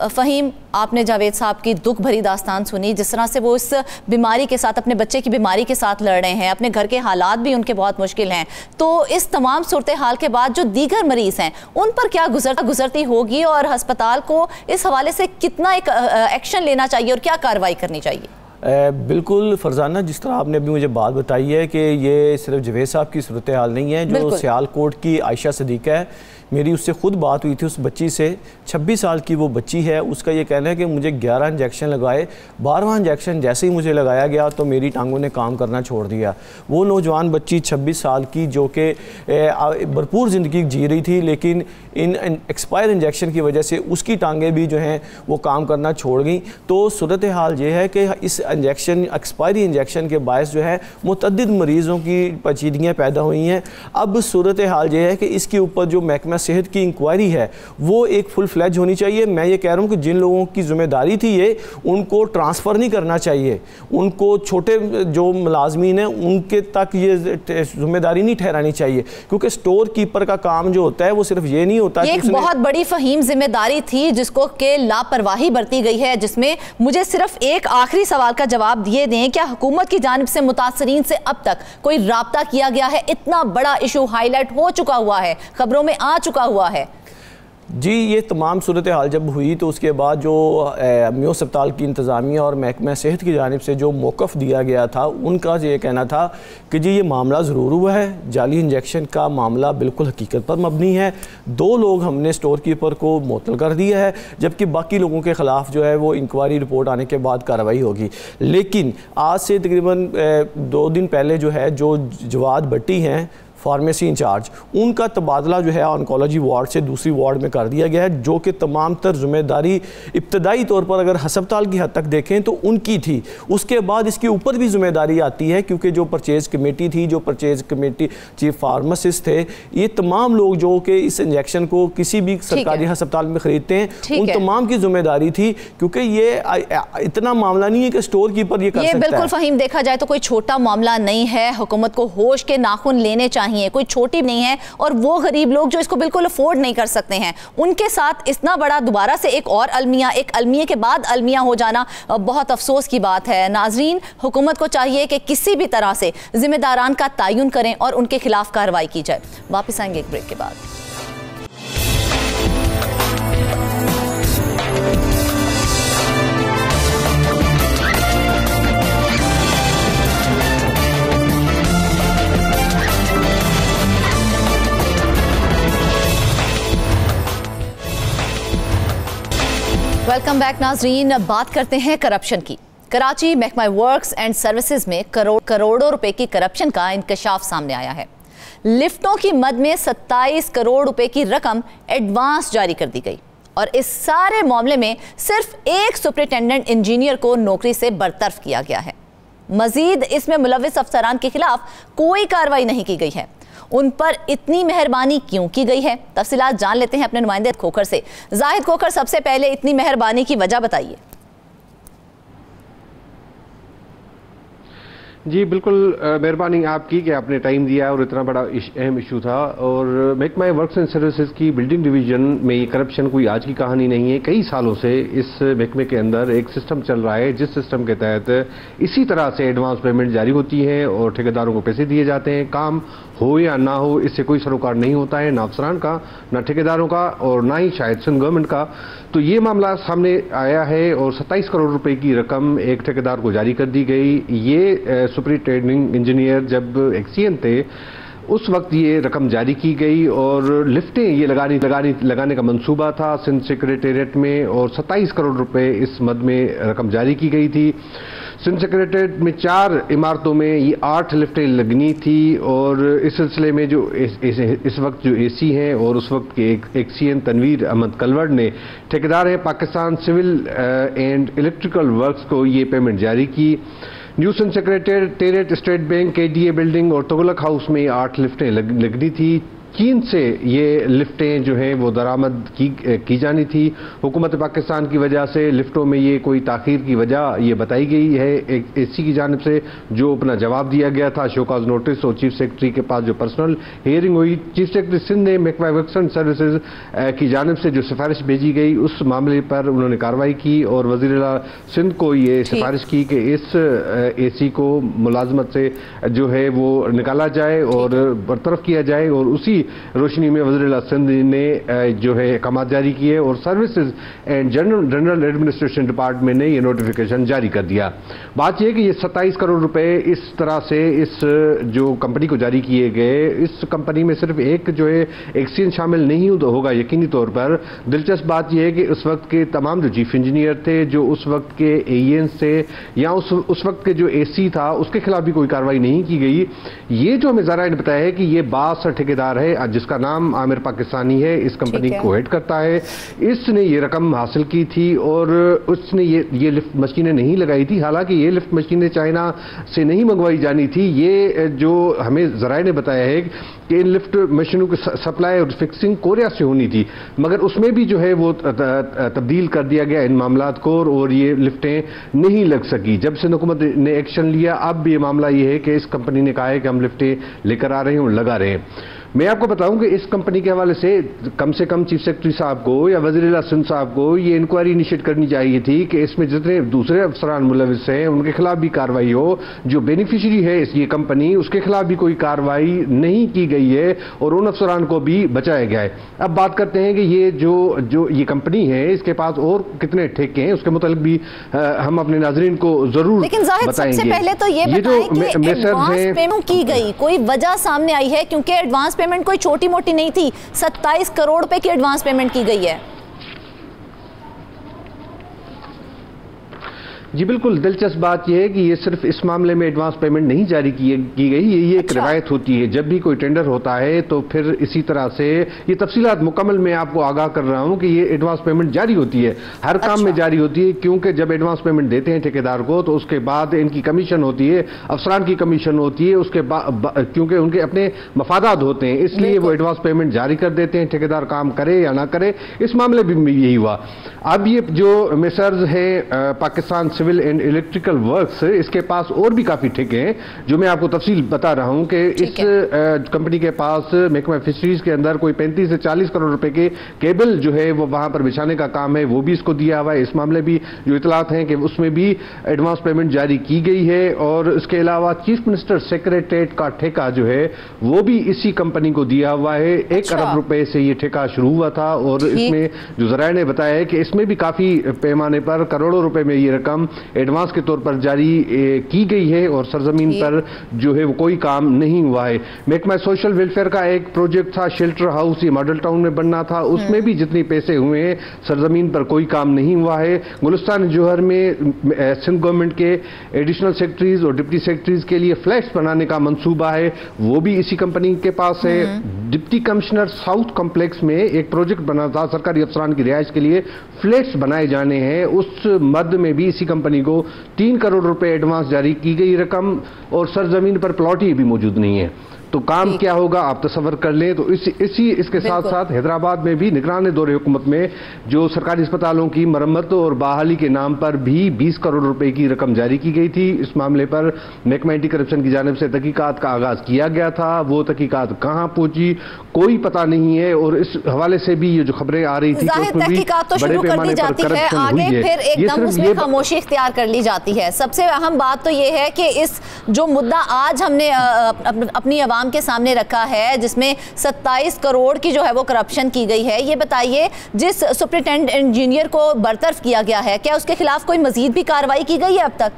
फ़हीम, आपने जावेद साहब की दुख भरी दास्तान सुनी, जिस तरह से वो इस बीमारी के साथ, अपने बच्चे की बीमारी के साथ लड़ रहे हैं, अपने घर के हालात भी उनके बहुत मुश्किल हैं। तो इस तमाम सूरत हाल के बाद जो दीगर मरीज हैं उन पर क्या गुजरती होगी, और अस्पताल को इस हवाले से कितना एक एक्शन लेना चाहिए और क्या कार्रवाई करनी चाहिए? बिल्कुल फरजाना, जिस तरह आपने अभी मुझे बात बताई है कि ये सिर्फ जवेद साहब की सूरत हाल नहीं है, जो सियालकोट की आयशा सदीका है, मेरी उससे ख़ुद बात हुई थी उस बच्ची से, 26 साल की वो बच्ची है। उसका ये कहना है कि मुझे 11 इंजेक्शन लगाए, 12वां इंजेक्शन जैसे ही मुझे लगाया गया तो मेरी टांगों ने काम करना छोड़ दिया। वो नौजवान बच्ची 26 साल की, जो कि भरपूर ज़िंदगी जी रही थी, लेकिन इन एक्सपायर इंजेक्शन की वजह से उसकी टांगें भी जो हैं वो काम करना छोड़ गई। तो सूरत हाल ये है कि इस एक्सपायरी इंजेक्शन के बायस जो है मुतअद्दिद मरीज़ों की पेचीदगियाँ पैदा हुई हैं। अब सूरत हाल ये है कि इसके ऊपर जो महकमा सेहत की इंक्वायरी है वो एक फुल फ्लैज होनी चाहिए। मैं ये कह रहा हूँ कि जिन लोगों की जिम्मेदारी थी ये, उनको ट्रांसफ़र नहीं करना चाहिए, उनको छोटे जो मुलाजमीन हैं उनके तक ये जिम्मेदारी नहीं ठहरानी चाहिए, क्योंकि स्टोर कीपर का काम जो होता है वो सिर्फ ये नहीं होता। ये एक बहुत बड़ी फ़हीम जिम्मेदारी थी जिसको के लापरवाही बरती गई है, जिसमें मुझे सिर्फ एक आखिरी सवाल का जवाब दिए दें, क्या हुकूमत की जानिब से मुतासरीन से अब तक कोई राब्ता किया गया है? इतना बड़ा इशू हाईलाइट हो चुका हुआ है, खबरों में आ चुका हुआ है। जी, ये तमाम सूरत हाल जब हुई तो उसके बाद जो म्यू अस्पताल की इंतज़ामिया और महकमा सेहत की जानिब से जो मौक़िफ़ दिया गया था, उनका ये कहना था कि जी ये मामला ज़रूर हुआ है, जाली इंजेक्शन का मामला बिल्कुल हकीकत पर मबनी है। 2 लोग हमने स्टोर कीपर को मुअत्तल कर दिया है, जबकि बाकी लोगों के ख़िलाफ़ जो है वो इंक्वायरी रिपोर्ट आने के बाद कार्रवाई होगी। लेकिन आज से तकरीबन 2 दिन पहले जो है, जो जवाद भट्टी हैं फार्मेसी इंचार्ज, उनका तबादला जो है ऑन्कोलॉजी वार्ड से दूसरी वार्ड में कर दिया गया है, जो कि तमाम तर जिम्मेदारी इब्तदाई तौर पर अगर हस्पताल की हद तक देखें तो उनकी थी। उसके बाद इसके ऊपर भी जिम्मेदारी आती है, क्योंकि जो परचेज कमेटी थी, जो परचेज कमेटी चीफ फार्मासिस्ट थे, ये तमाम लोग जो कि इस इंजेक्शन को किसी भी सरकारी हस्पताल में खरीदते हैं, उन तमाम की जिम्मेदारी थी, क्योंकि ये इतना मामला नहीं है कि स्टोर कीपर ये कर सकता है। बिल्कुल फहीम, देखा जाए तो कोई छोटा मामला नहीं है। हुकूमत को होश के नाखून लेने चाहिए, कोई छोटी नहीं है। और वो गरीब लोग जो इसको बिल्कुल अफोर्ड नहीं कर सकते हैं, उनके साथ इतना बड़ा दोबारा से एक और अलमिया, एक अलमिया के बाद अलमिया हो जाना बहुत अफसोस की बात है। नाजरीन, हुकूमत को चाहिए कि किसी भी तरह से जिम्मेदारान का तयन करें और उनके खिलाफ कार्रवाई की जाए। वापस आएंगे एक ब्रेक के बाद। वेलकम बैक नाजरीन, बात करते हैं करप्शन की। कराची महकमा वर्क्स एंड सर्विसेज में करोड़ों रुपए की करप्शन का इंकशाफ सामने आया है। लिफ्टों की मद में 27 करोड़ रुपए की रकम एडवांस जारी कर दी गई और इस सारे मामले में सिर्फ एक सुपरिटेंडेंट इंजीनियर को नौकरी से बरतरफ किया गया है। मजीद इसमें मुलविस अफसरान के खिलाफ कोई कार्रवाई नहीं की गई है। उन पर इतनी मेहरबानी क्यों की गई है, तफसीलात जान लेते हैं अपने नुमाइंदे खोखर से। जाहिद खोखर, सबसे पहले इतनी मेहरबानी की वजह बताइए। जी बिल्कुल, मेहरबानी आपकी कि आपने टाइम दिया और इतना बड़ा अहम इशू था। और महकमा वर्क्स एंड सर्विसेज की बिल्डिंग डिवीजन में ये करप्शन कोई आज की कहानी नहीं है। कई सालों से इस महकमे के अंदर एक सिस्टम चल रहा है, जिस सिस्टम के तहत इसी तरह से एडवांस पेमेंट जारी होती है और ठेकेदारों को पैसे दिए जाते हैं। काम हो या ना हो, इससे कोई सरोकार नहीं होता है, ना अफसरान का, ना ठेकेदारों का और ना ही शायद सिंध गवर्नमेंट का। तो ये मामला सामने आया है और 27 करोड़ रुपए की रकम एक ठेकेदार को जारी कर दी गई। ये सुपरिटेंडिंग इंजीनियर जब एक्सीएन थे उस वक्त ये रकम जारी की गई और लिफ्टें ये लगाने का मंसूबा था सिंध सेक्रेटेरिएट में और 27 करोड़ रुपए इस मद में रकम जारी की गई थी। सिंध सेक्रेटेरिएट में 4 इमारतों में ये 8 लिफ्टें लगनी थी और इस सिलसिले में जो इस वक्त जो एसी हैं और उस वक्त के एक्सीएन तनवीर अहमद कलवड़ ने, ठेकेदार है Pakistan civil and electrical works को ये पेमेंट जारी की। New Sindh secretariat, state bank, KDA building और तुगलक हाउस में 8 लिफ्टें लगनी थी। चीन से ये लिफ्टें जो हैं वो दरामद की जानी थी। हुकूमत पाकिस्तान की वजह से लिफ्टों में ये कोई ताख़ीर की वजह ये बताई गई है एक एसी की जानिब से, जो अपना जवाब दिया गया था शोकाज नोटिस और चीफ सेक्रेटरी के पास जो पर्सनल हियरिंग हुई। चीफ सेक्रेटरी सिंध ने महकमा वर्क्स एंड सर्विसेज की जानिब से जो सिफारिश भेजी गई उस मामले पर उन्होंने कार्रवाई की और वज़ीर-ए-आला सिंध को ये सिफारिश की कि इस एसी को मुलाजमत से जो है वो निकाला जाए और बरतरफ किया जाए। और उसी रोशनी में वज़ीर-ए-आला सिंध ने जो है अहकाम जारी किए और services and general administration department ने ये नोटिफिकेशन जारी कर दिया। बात यह कि ये 27 करोड़ रुपए इस तरह से इस जो कंपनी को जारी किए गए, इस कंपनी में सिर्फ एक जो है एक्सीएन शामिल नहीं होगा यकीनी तौर पर। दिलचस्प बात यह है कि उस वक्त के तमाम जो चीफ इंजीनियर थे, जो उस वक्त के एएनस थे या उस वक्त के जो एसी था, उसके खिलाफ भी कोई कार्रवाई नहीं की गई। ये जो हमें ज़रा बताया है कि ये 62 ठेकेदार है जिसका नाम आमिर पाकिस्तानी है, इस कंपनी को हेड करता है। इसने ये रकम हासिल की थी और उसने ये लिफ्ट मशीनें नहीं लगाई थी। हालांकि ये लिफ्ट मशीनें चाइना से नहीं मंगवाई जानी थी। ये जो हमें ज़राए ने बताया है कि इन लिफ्ट मशीनों की सप्लाई और फिक्सिंग कोरिया से होनी थी, मगर उसमें भी जो है वो तब्दील कर दिया गया इन मामलात को और ये लिफ्टें नहीं लग सकी। जब से हुकूमत ने एक्शन लिया, अब ये मामला ये है कि इस कंपनी ने कहा है कि हम लिफ्टें लेकर आ रहे हैं और लगा रहे हैं। मैं आपको बताऊं कि इस कंपनी के हवाले से कम चीफ सेक्रेटरी साहब को या वज़ीर-ए-आला सिंध साहब को ये इंक्वायरी इनिशिएट करनी चाहिए थी कि इसमें जितने दूसरे अफसरान मुलविस हैं उनके खिलाफ भी कार्रवाई हो। जो बेनिफिशियरी है ये कंपनी, उसके खिलाफ भी कोई कार्रवाई नहीं की गई है और उन अफसरान को भी बचाया गया है। अब बात करते हैं कि ये जो ये कंपनी है इसके पास और कितने ठेके हैं, उसके मुतालिक भी हम अपने नाजरीन को जरूर बताएंगे। सबसे पहले तो ये बताएं कि एडवांस पेमेंट की गई, कोई वजह सामने आई है? क्योंकि एडवांस पेमेंट कोई छोटी मोटी नहीं थी, 27 करोड़ रुपए की एडवांस पेमेंट की गई है। जी बिल्कुल, दिलचस्प बात यह है कि ये सिर्फ इस मामले में एडवांस पेमेंट नहीं जारी की गई, ये एक रिवायत होती है। जब भी कोई टेंडर होता है तो फिर इसी तरह से ये तफसीलात मुकम्मल मैं आपको आगाह कर रहा हूं कि ये एडवांस पेमेंट जारी होती है, हर काम में जारी होती है, क्योंकि जब एडवांस पेमेंट देते हैं ठेकेदार को तो उसके बाद इनकी कमीशन होती है, अफसरान की कमीशन होती है, उसके बाद क्योंकि उनके अपने मफादात होते हैं, इसलिए वो एडवांस पेमेंट जारी कर देते हैं, ठेकेदार काम करे या ना करे। इस मामले में यही हुआ। अब ये जो मिसर्स है Pakistan civil and electrical works, इसके पास और भी काफी ठेके हैं जो मैं आपको तफसील बता रहा हूं कि इस कंपनी के पास महकमा फिशरीज के अंदर कोई 35 से 40 करोड़ रुपए के केबल जो है वो वहां पर बिछाने का काम है, वो भी इसको दिया हुआ है। इस मामले भी जो इतलात हैं कि उसमें भी एडवांस पेमेंट जारी की गई है। और इसके अलावा चीफ मिनिस्टर सेक्रेटरीट का ठेका जो है वो भी इसी कंपनी को दिया हुआ है। 1 अरब रुपए से ये ठेका शुरू हुआ था और इसमें जो जराये ने बताया है कि इसमें भी काफी पैमाने पर करोड़ों रुपए में ये रकम एडवांस के तौर पर जारी की गई है और सरजमीन पर जो है वो कोई काम नहीं हुआ है। महकमा सोशल वेलफेयर का एक प्रोजेक्ट था शेल्टर हाउस, ये मॉडल टाउन में बनना था, उसमें भी जितने पैसे हुए हैं सरजमीन पर कोई काम नहीं हुआ है। गुलिस्तान जौहर में सिंध गवर्नमेंट के एडिशनल सेक्रेटरीज और डिप्टी सेक्रेटरीज के लिए फ्लैट्स बनाने का मंसूबा है, वो भी इसी कंपनी के पास है। डिप्टी कमिश्नर साउथ कॉम्प्लेक्स में एक प्रोजेक्ट बना था सरकारी अफसरान की रिहाइश के लिए, फ्लैट्स बनाए जाने हैं, उस मद में भी इसी कंपनी को 3 करोड़ रुपए एडवांस जारी की गई रकम और सरजमीन पर प्लॉट ही भी मौजूद नहीं है। तो काम क्या होगा आप तसव्वुर कर लें। तो इसके साथ साथ हैदराबाद में भी निगरान दौरे हुकूमत में जो सरकारी अस्पतालों की मरम्मत और बहाली के नाम पर भी 20 करोड़ रुपए की रकम जारी की गई थी। इस मामले पर महकमा एंटी करप्शन की जानिब से तहकीकात का आगाज किया गया था, वो तहकीकात कहां पहुंची कोई पता नहीं है। और इस हवाले से भी ये जो खबरें आ रही थी तो बड़े पैमाने पर करप्शन हुई है, फिर एकदम उसमें खामोशी इख्तियार कर ली जाती है। सबसे अहम बात तो ये है कि इस जो मुद्दा आज हमने अपनी आवाम के सामने रखा है जिसमें 27 करोड़ की जो है वो करप्शन की गई है, ये बताइए जिस सुपरिटेंडेंट इंजीनियर को बरतरफ किया गया है क्या उसके खिलाफ कोई मजीद भी कार्रवाई की गई है अब तक?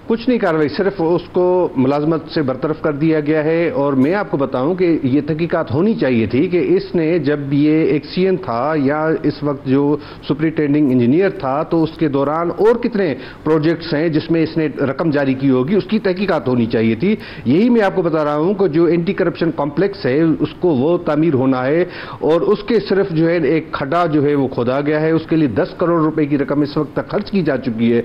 कुछ नहीं कार्रवाई, सिर्फ उसको मुलाजमत से बरतरफ कर दिया गया है। और मैं आपको बताऊं कि ये तहकीकात होनी चाहिए थी कि इसने जब ये एक सीएन था या इस वक्त जो सुपरिटेंडिंग इंजीनियर था तो उसके दौरान और कितने प्रोजेक्ट्स हैं जिसमें इसने रकम जारी की होगी, उसकी तहकीकात होनी चाहिए थी। यही मैं आपको बता रहा हूं कि जो एंटी करप्शन कॉम्प्लेक्स है उसको वो तामीर होना है और उसके सिर्फ जो है एक खड्डा जो है वो खोदा गया है, उसके लिए 10 करोड़ रुपए की रकम इस वक्त तक खर्च की जा चुकी है।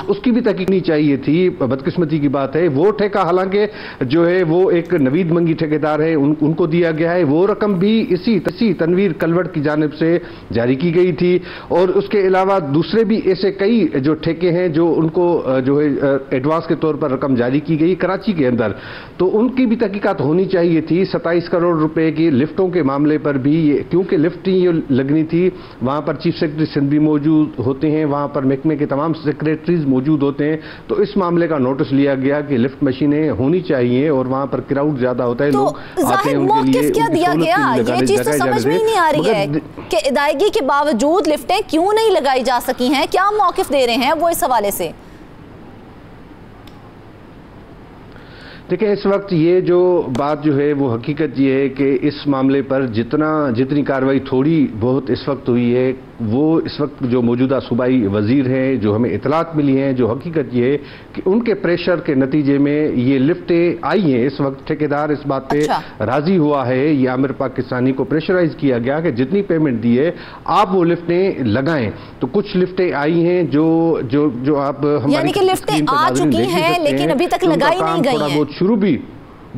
उसकी भी तहकीक नहीं चाहिए थी। बदकिस्मती की बात है वो ठेका हालांकि जो है वो एक नवीद मंगी ठेकेदार है उनको दिया गया है, वो रकम भी इसी तनवीर कलवट की जानिब से जारी की गई थी। और उसके अलावा दूसरे भी ऐसे कई जो ठेके हैं जो उनको जो है एडवांस के तौर पर रकम जारी की गई कराची के अंदर, तो उनकी भी तहकीकात होनी चाहिए थी। 27 करोड़ रुपए की लिफ्टों के मामले पर भी क्योंकि लिफ्ट ही लगनी थी, वहां पर चीफ सेक्रेटरी सिंध भी मौजूद होते हैं, वहां पर महकमे के तमाम सेक्रेटरीज मौजूद होते हैं, तो इस मामले का नोटिस लिया गया कि लिफ्ट मशीनें होनी चाहिए और वहां पर क्राउड ज्यादा होता है, तो लोग आते हैं उनके लिए। क्या दिया गया ये चीज तो समझ में ही नहीं आ रही है कि अदायगी के बावजूद लिफ्टें क्यों नहीं लगाई जा सकी हैं, क्या मौकिफ दे रहे हैं वो इस हवाले से? देखिए इस वक्त ये जो बात जो है वो हकीकत ये है कि इस मामले पर जितनी कार्रवाई थोड़ी बहुत इस वक्त हुई है वो इस वक्त जो मौजूदा सूबाई वजीर हैं जो हमें इतलात मिली हैं, जो हकीकत ये है कि उनके प्रेशर के नतीजे में ये लिफ्टें आई हैं। इस वक्त ठेकेदार इस बात पे राजी हुआ है, ये आमिर पाकिस्तानी को प्रेशराइज किया गया कि जितनी पेमेंट दी है आप वो लिफ्टें लगाएं। तो कुछ लिफ्टें आई हैं जो आप यानी कि लिफ्टें आ चुकी हैं लेकिन अभी तक लगाई नहीं गई हैं। शुरू भी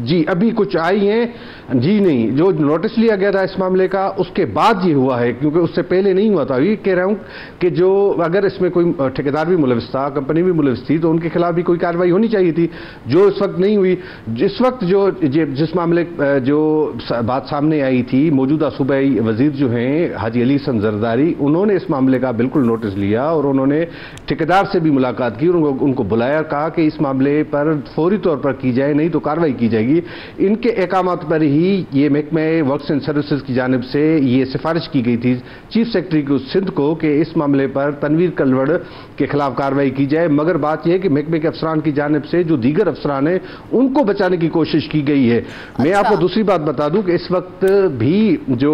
जी अभी कुछ आई हैं जी नहीं, जो नोटिस लिया गया था इस मामले का उसके बाद ये हुआ है, क्योंकि उससे पहले नहीं हुआ था। ये कह रहा हूं कि जो अगर इसमें कोई ठेकेदार भी मुलविस था, कंपनी भी मुलविस थी, तो उनके खिलाफ भी कोई कार्रवाई होनी चाहिए थी, जो इस वक्त नहीं हुई। जिस वक्त जिस मामले जो बात सामने आई थी, मौजूदा सूबाई वजीर जो हैं हाजी अली हसन जरदारी, उन्होंने इस मामले का बिल्कुल नोटिस लिया और उन्होंने ठेकेदार से भी मुलाकात की और उनको बुलाया, कहा कि इस मामले पर फौरी तौर पर की जाए, नहीं तो कार्रवाई की जाए। जाएगी। इनके अहकामात पर ही ये महकमा वर्क्स एंड सर्विसेज की जानिब से ये सिफारिश की गई थी चीफ सेक्रेटरी को सिंध को कि इस मामले पर तनवीर कलवड़ के खिलाफ कार्रवाई की जाए, मगर बात यह है कि महकमे के अफसरान की जानिब से जो दीगर अफसरान हैं उनको बचाने की कोशिश की गई है। मैं आपको दूसरी बात बता दूं कि इस वक्त भी जो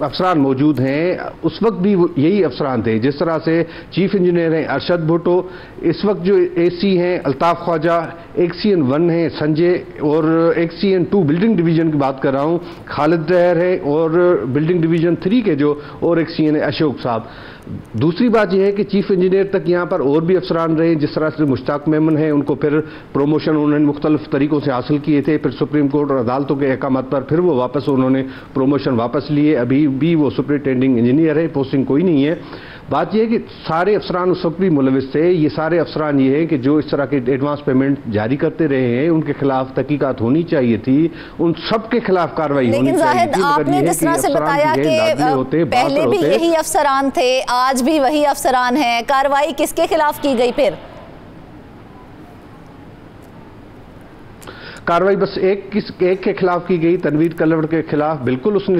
अफसरान मौजूद हैं उस वक्त भी यही अफसरान थे। जिस तरह से चीफ इंजीनियर हैं अरशद भुट्टो, इस वक्त जो एसी हैं अल्ताफ ख्वाजा, एक्सीएन 1 है संजय, और एक्सीएन 2 बिल्डिंग डिवीजन की बात कर रहा हूं खालिद तहर है, और बिल्डिंग डिवीजन 3 के जो और एक्सीएन है अशोक साहब। दूसरी बात यह है कि चीफ इंजीनियर तक यहाँ पर और भी अफसरान रहे, जिस तरह से मुश्ताक मेमन है, उनको फिर प्रोमोशन उन्होंने मुख्तलिफ तरीकों से हासिल किए थे, फिर सुप्रीम कोर्ट और अदालतों के अहकामात पर फिर वो वापस उन्होंने प्रोमोशन वापस लिए। अभी भी वो सुपरिटेंडिंग इंजीनियर है, पोस्टिंग कोई नहीं है। बात यह है कि सारे अफसरान उस वक्त भी मुलविस थे। ये सारे अफसरान ये है कि जो इस तरह के एडवांस पेमेंट जारी करते रहे हैं उनके खिलाफ तहकीकात होनी चाहिए थी, उन सब के खिलाफ कार्रवाई होनी चाहिए थी। आपने जिस तरह से बताया कि पहले भी यही अफसरान थे, आज भी वही अफसरान हैं, कार्रवाई किसके खिलाफ की गई फिर? कार्रवाई बस एक के खिलाफ की गई, तनवीर कलवड़ के खिलाफ। बिल्कुल उसने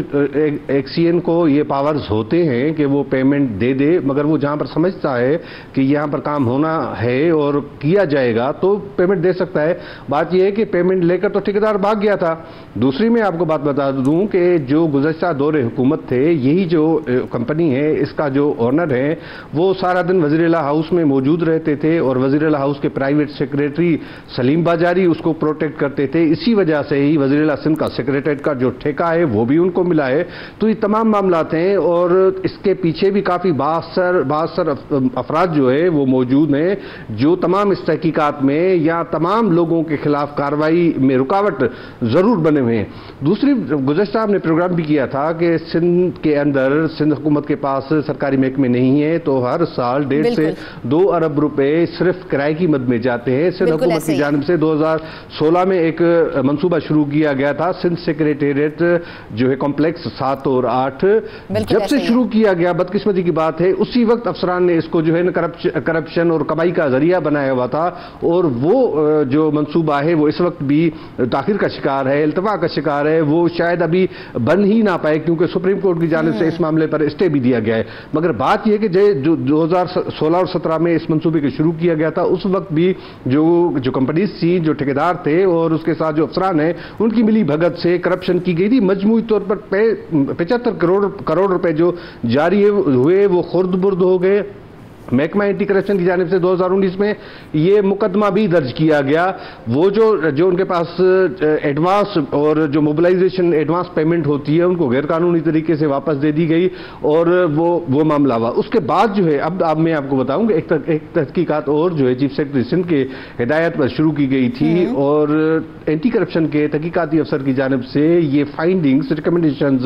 एक्सीएन को ये पावर्स होते हैं कि वो पेमेंट दे दे, मगर वो जहां पर समझता है कि यहां पर काम होना है और किया जाएगा तो पेमेंट दे सकता है। बात यह है कि पेमेंट लेकर तो ठेकेदार भाग गया था। दूसरी मैं आपको बात बता दूं कि जो गुज़श्ता दौरे हुकूमत थे, यही जो कंपनी है इसका जो ओनर है वो सारा दिन वज़ीर-ए-आला हाउस में मौजूद रहते थे, और वज़ीर-ए-आला हाउस के प्राइवेट सेक्रेटरी सलीम बाजारी उसको प्रोटेक्ट करते थे। इसी वजह से ही वज़ीर-ए-आला सिंध का सेक्रेटरीट का जो ठेका है वो भी उनको मिला है। तो ये तमाम मामलात हैं, और इसके पीछे भी काफ़ी बासर अफराद जो है वो मौजूद हैं, जो तमाम इस तहकीकात में या तमाम लोगों के खिलाफ कार्रवाई में रुकावट ज़रूर बने हुए हैं। दूसरी, गुज़श्ता हमने प्रोग्राम भी किया था कि सिंध के अंदर सिंध हुकूमत के पास सरकारी महकमे नहीं है, तो हर साल 1.5 से 2 अरब रुपए सिर्फ किराए की मद में जाते हैं। सिंध हुकूमत की जानिब से 2016 में एक मंसूबा शुरू किया गया था, सिंध सेक्रेटेरिएट जो है कॉम्प्लेक्स 7 और 8। जब से शुरू किया गया, बदकिस्मती की बात है, उसी वक्त अफसरान ने इसको जो है ना करप्शन और कमाई का जरिया बनाया हुआ था, और वो जो मंसूबा है वो इस वक्त भी ताखिर का शिकार है, इल्तवा का शिकार है। वो शायद अभी बन ही ना पाए क्योंकि सुप्रीम कोर्ट की जानिब से इस मामले पर स्टे भी दिया गया है। मगर बात यह कि जो 2016 और 17 में इस मंसूबे को शुरू किया गया था, उस वक्त भी जो कंपनीज थी, जो ठेकेदार थे और उसके साथ जो अफसरान है, उनकी मिली भगत से करप्शन की गई थी। मजमूई तौर पर 75 करोड़ रुपए जो जारी हुए वो खुर्द बुर्द हो गए। महकमा एंटी करप्शन की जानिब से 2019 में ये मुकदमा भी दर्ज किया गया। वो जो उनके पास एडवांस और जो मोबिलाइजेशन एडवांस पेमेंट होती है उनको गैर कानूनी तरीके से वापस दे दी गई, और वो मामला हुआ। उसके बाद जो है अब मैं आपको बताऊं कि एक तहकीकात और जो है चीफ सेक्रेटरी सिंध के हिदायत पर शुरू की गई थी, और एंटी करप्शन के तहकीकाती अफसर की जानिब से ये फाइंडिंग्स रिकमेंडेशंस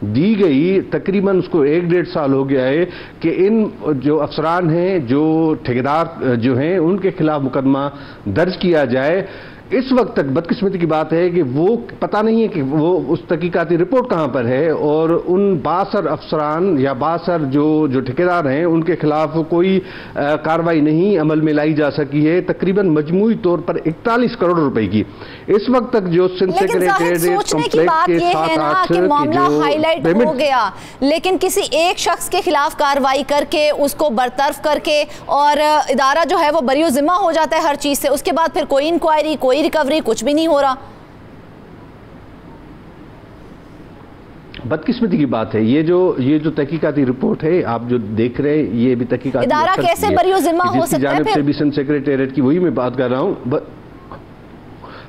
दी गई। तकरीबन उसको 1-1.5 साल हो गया है कि इन जो अफसरान हैं, जो ठेकेदार जो हैं, उनके खिलाफ मुकदमा दर्ज किया जाए। इस वक्त तक बदकिस्मती की बात है कि वो पता नहीं है कि वो उस तहकीकाती रिपोर्ट कहां पर है, और उन 62 अफसरान या 62 जो ठेकेदार हैं उनके खिलाफ कोई कार्रवाई नहीं अमल में लाई जा सकी है, तकरीबन मजमूई तौर पर 41 करोड़ रुपए की। इस वक्त तक जो सिंध सेक्रेटेरिएट कॉम्प्लेक्स के 7-8 मामला हाईलाइट हो गया, लेकिन किसी एक शख्स के खिलाफ कार्रवाई करके उसको बरतरफ करके और इदारा जो है वो बरियो जिम्मा हो जाता है हर चीज से, उसके बाद फिर कोई इंक्वायरी, कोई रिकवरी, कुछ भी नहीं हो रहा। बदकिस्मती की बात है। ये जो तहकीकाती रिपोर्ट है आप जो देख रहे हैं, ये भी तहकीकाती इदारा कैसे बरियो जिम्मा हो सकता है? से भी सिंध सेक्रेटेरिएट की वही मैं बात कर रहा हूं।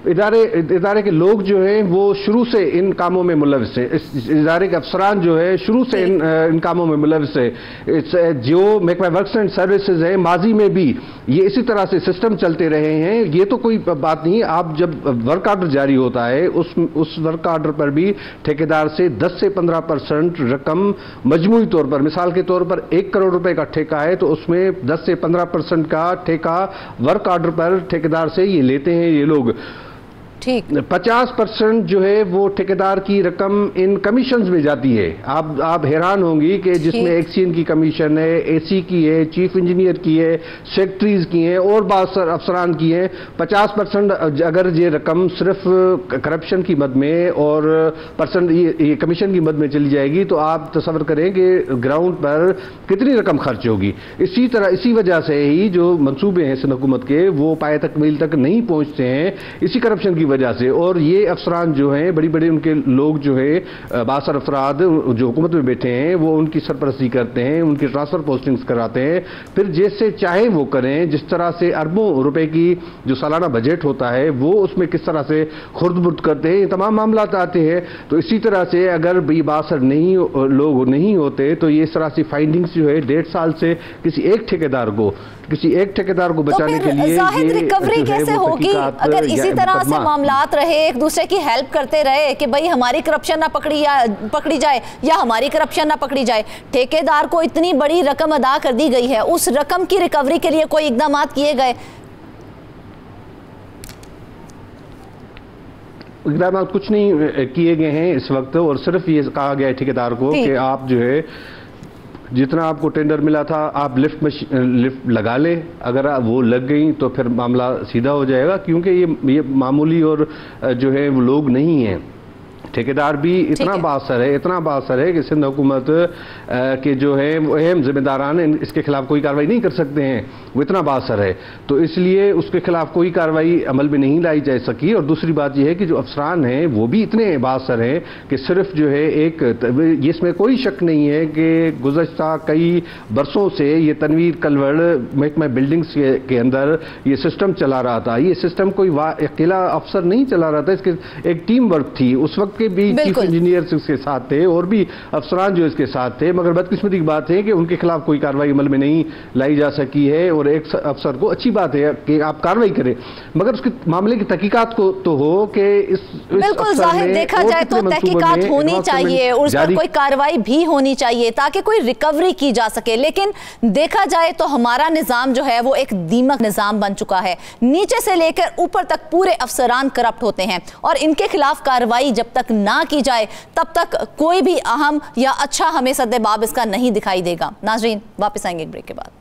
इदारे के लोग जो हैं वो शुरू से इन कामों में मुलविस है। इस इदारे के अफसरान जो है शुरू से इन कामों में मुलविस है। जो महकमा वर्क्स एंड सर्विसेज है, माजी में भी ये इसी तरह से सिस्टम चलते रहे हैं। ये तो कोई बात नहीं, आप जब वर्क आर्डर जारी होता है उस वर्क आर्डर पर भी ठेकेदार से 10 से 15% रकम मजमूई तौर पर, मिसाल के तौर पर 1 करोड़ रुपए का ठेका है तो उसमें 10 से 15% का ठेका वर्क आर्डर पर ठेकेदार से ये लेते हैं ये लोग। ठीक 50% जो है वो ठेकेदार की रकम इन कमीशंस में जाती है। आप हैरान होंगी कि जिसमें एक्सीएन की कमीशन है, एसी की है, चीफ इंजीनियर की है, सेक्रेटरीज की है और बहुत सारे अफसरान की है। 50% अगर ये रकम सिर्फ करप्शन की मद में और परसेंट ये कमीशन की मद में चली जाएगी तो आप तसव्वुर करें कि ग्राउंड पर कितनी रकम खर्च होगी। इसी वजह से ही जो मंसूबे हैं सिंध हुकूमत के वो पाए तकमील तक नहीं पहुंचते हैं, इसी करप्शन की वजह से। और ये अफसरान जो हैं, बड़ी बड़ी उनके लोग जो है बासर अफराद जो हुकूमत में बैठे हैं, वो उनकी सरपरस्ती करते हैं, उनकी ट्रांसफर पोस्टिंग्स कराते हैं, फिर जैसे चाहे वो करें। जिस तरह से अरबों रुपए की जो सालाना बजट होता है वो उसमें किस तरह से खुर्द-बुर्द करते हैं, ये तमाम मामला आते हैं। तो इसी तरह से अगर भी बासर लोग नहीं होते तो ये इस तरह से फाइंडिंग्स जो है 1.5 साल से किसी एक ठेकेदार को बचाने के लिए जाहिद रिकवरी कैसे होगी अगर इसी तरह से मामलात रहे, एक दूसरे की हेल्प करते रहे कि भाई हमारी करप्शन ना पकड़ी जाए या हमारी करप्शन ना पकड़ी जाए। ठेकेदार को इतनी बड़ी रकम अदा कर दी गई है, उस रकम की रिकवरी के लिए कोई इकदाम किए गए? इकदाम कुछ नहीं किए गए हैं इस वक्त, और सिर्फ ये कहा गया है ठेकेदार को कि आप जो है जितना आपको टेंडर मिला था आप लिफ्ट लगा ले। अगर वो लग गई तो फिर मामला सीधा हो जाएगा, क्योंकि ये मामूली और जो है वो लोग नहीं हैं। ठेकेदार भी इतना बासर है कि सिंध हुकूमत के जो है वो अहम जिम्मेदारान इसके खिलाफ कोई कार्रवाई नहीं कर सकते हैं, वो इतना बासर है। तो इसलिए उसके खिलाफ कोई कार्रवाई अमल में नहीं लाई जा सकी। और दूसरी बात यह है कि जो अफसरान हैं वो भी इतने बासर हैं कि सिर्फ जो है इसमें कोई शक नहीं है कि गुज़श्ता कई बरसों से ये तनवीर कलवड़ महकमा बिल्डिंग्स के अंदर ये सिस्टम चला रहा था। ये सिस्टम कोई अकेला अफसर नहीं चला रहा था, इसके एक टीम वर्क थी। उस वक्त के भी चीफ इंजीनियर इसके साथ थे और भी अफसरान जो इसके साथ थे, मगर बदकिस्मती की बात है कि उनके खिलाफ कोई कार्रवाई अमल में नहीं लाई जा सकी है। और एक अफसर को अच्छी बात है कि आप कार्रवाई करें, मगर उसके मामले की तहकीकात को तो हो कि बिल्कुल जाहिर देखा जाए तो तहकीकात होनी चाहिए और उस पर कोई कार्रवाई भी होनी चाहिए ताकि कोई रिकवरी की जा सके। लेकिन देखा जाए तो हमारा निजाम जो है वो एक दीमक निजाम बन चुका है, नीचे से लेकर ऊपर तक पूरे अफसरान करप्ट होते हैं और इनके खिलाफ कार्रवाई जब तक ना की जाए तब तक कोई भी अहम या अच्छा हमें सद्देबाब इसका नहीं दिखाई देगा। नाज़रीन वापस आएंगे एक ब्रेक के बाद।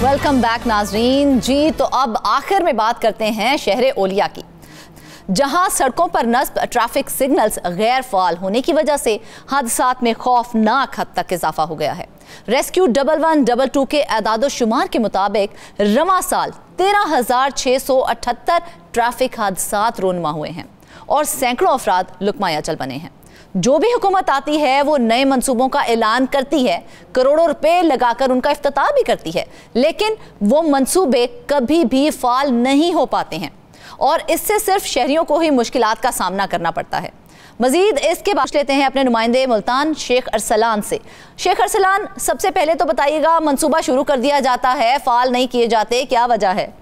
वेलकम बैक नाजरीन जी। तो अब आखिर में बात करते हैं शहर ओलिया की, जहां सड़कों पर नस्ब ट्रैफिक सिग्नल्स गैर फाल होने की वजह से हादसात में खौफनाक हद तक इजाफा हो गया है। रेस्क्यू 1122 के एदादो शुमार के मुताबिक रवां साल 13,678 ट्रैफिक हादसात रोनमा हुए हैं और सैकड़ों अफराद लुकमा अचल बने हैं। जो भी हुकूमत आती है वो नए मंसूबों का ऐलान करती है, करोड़ों रुपए लगाकर उनका इफ्तिताह भी करती है, लेकिन वो मंसूबे कभी भी फाल नहीं हो पाते हैं और इससे सिर्फ शहरियों को ही मुश्किलात का सामना करना पड़ता है। मजीद इसके बाद लेते हैं अपने नुमाइंदे मुल्तान शेख अरसलान से। शेख अरसलान, सबसे पहले तो बताइएगा, मंसूबा शुरू कर दिया जाता है, फाल नहीं किए जाते, क्या वजह है?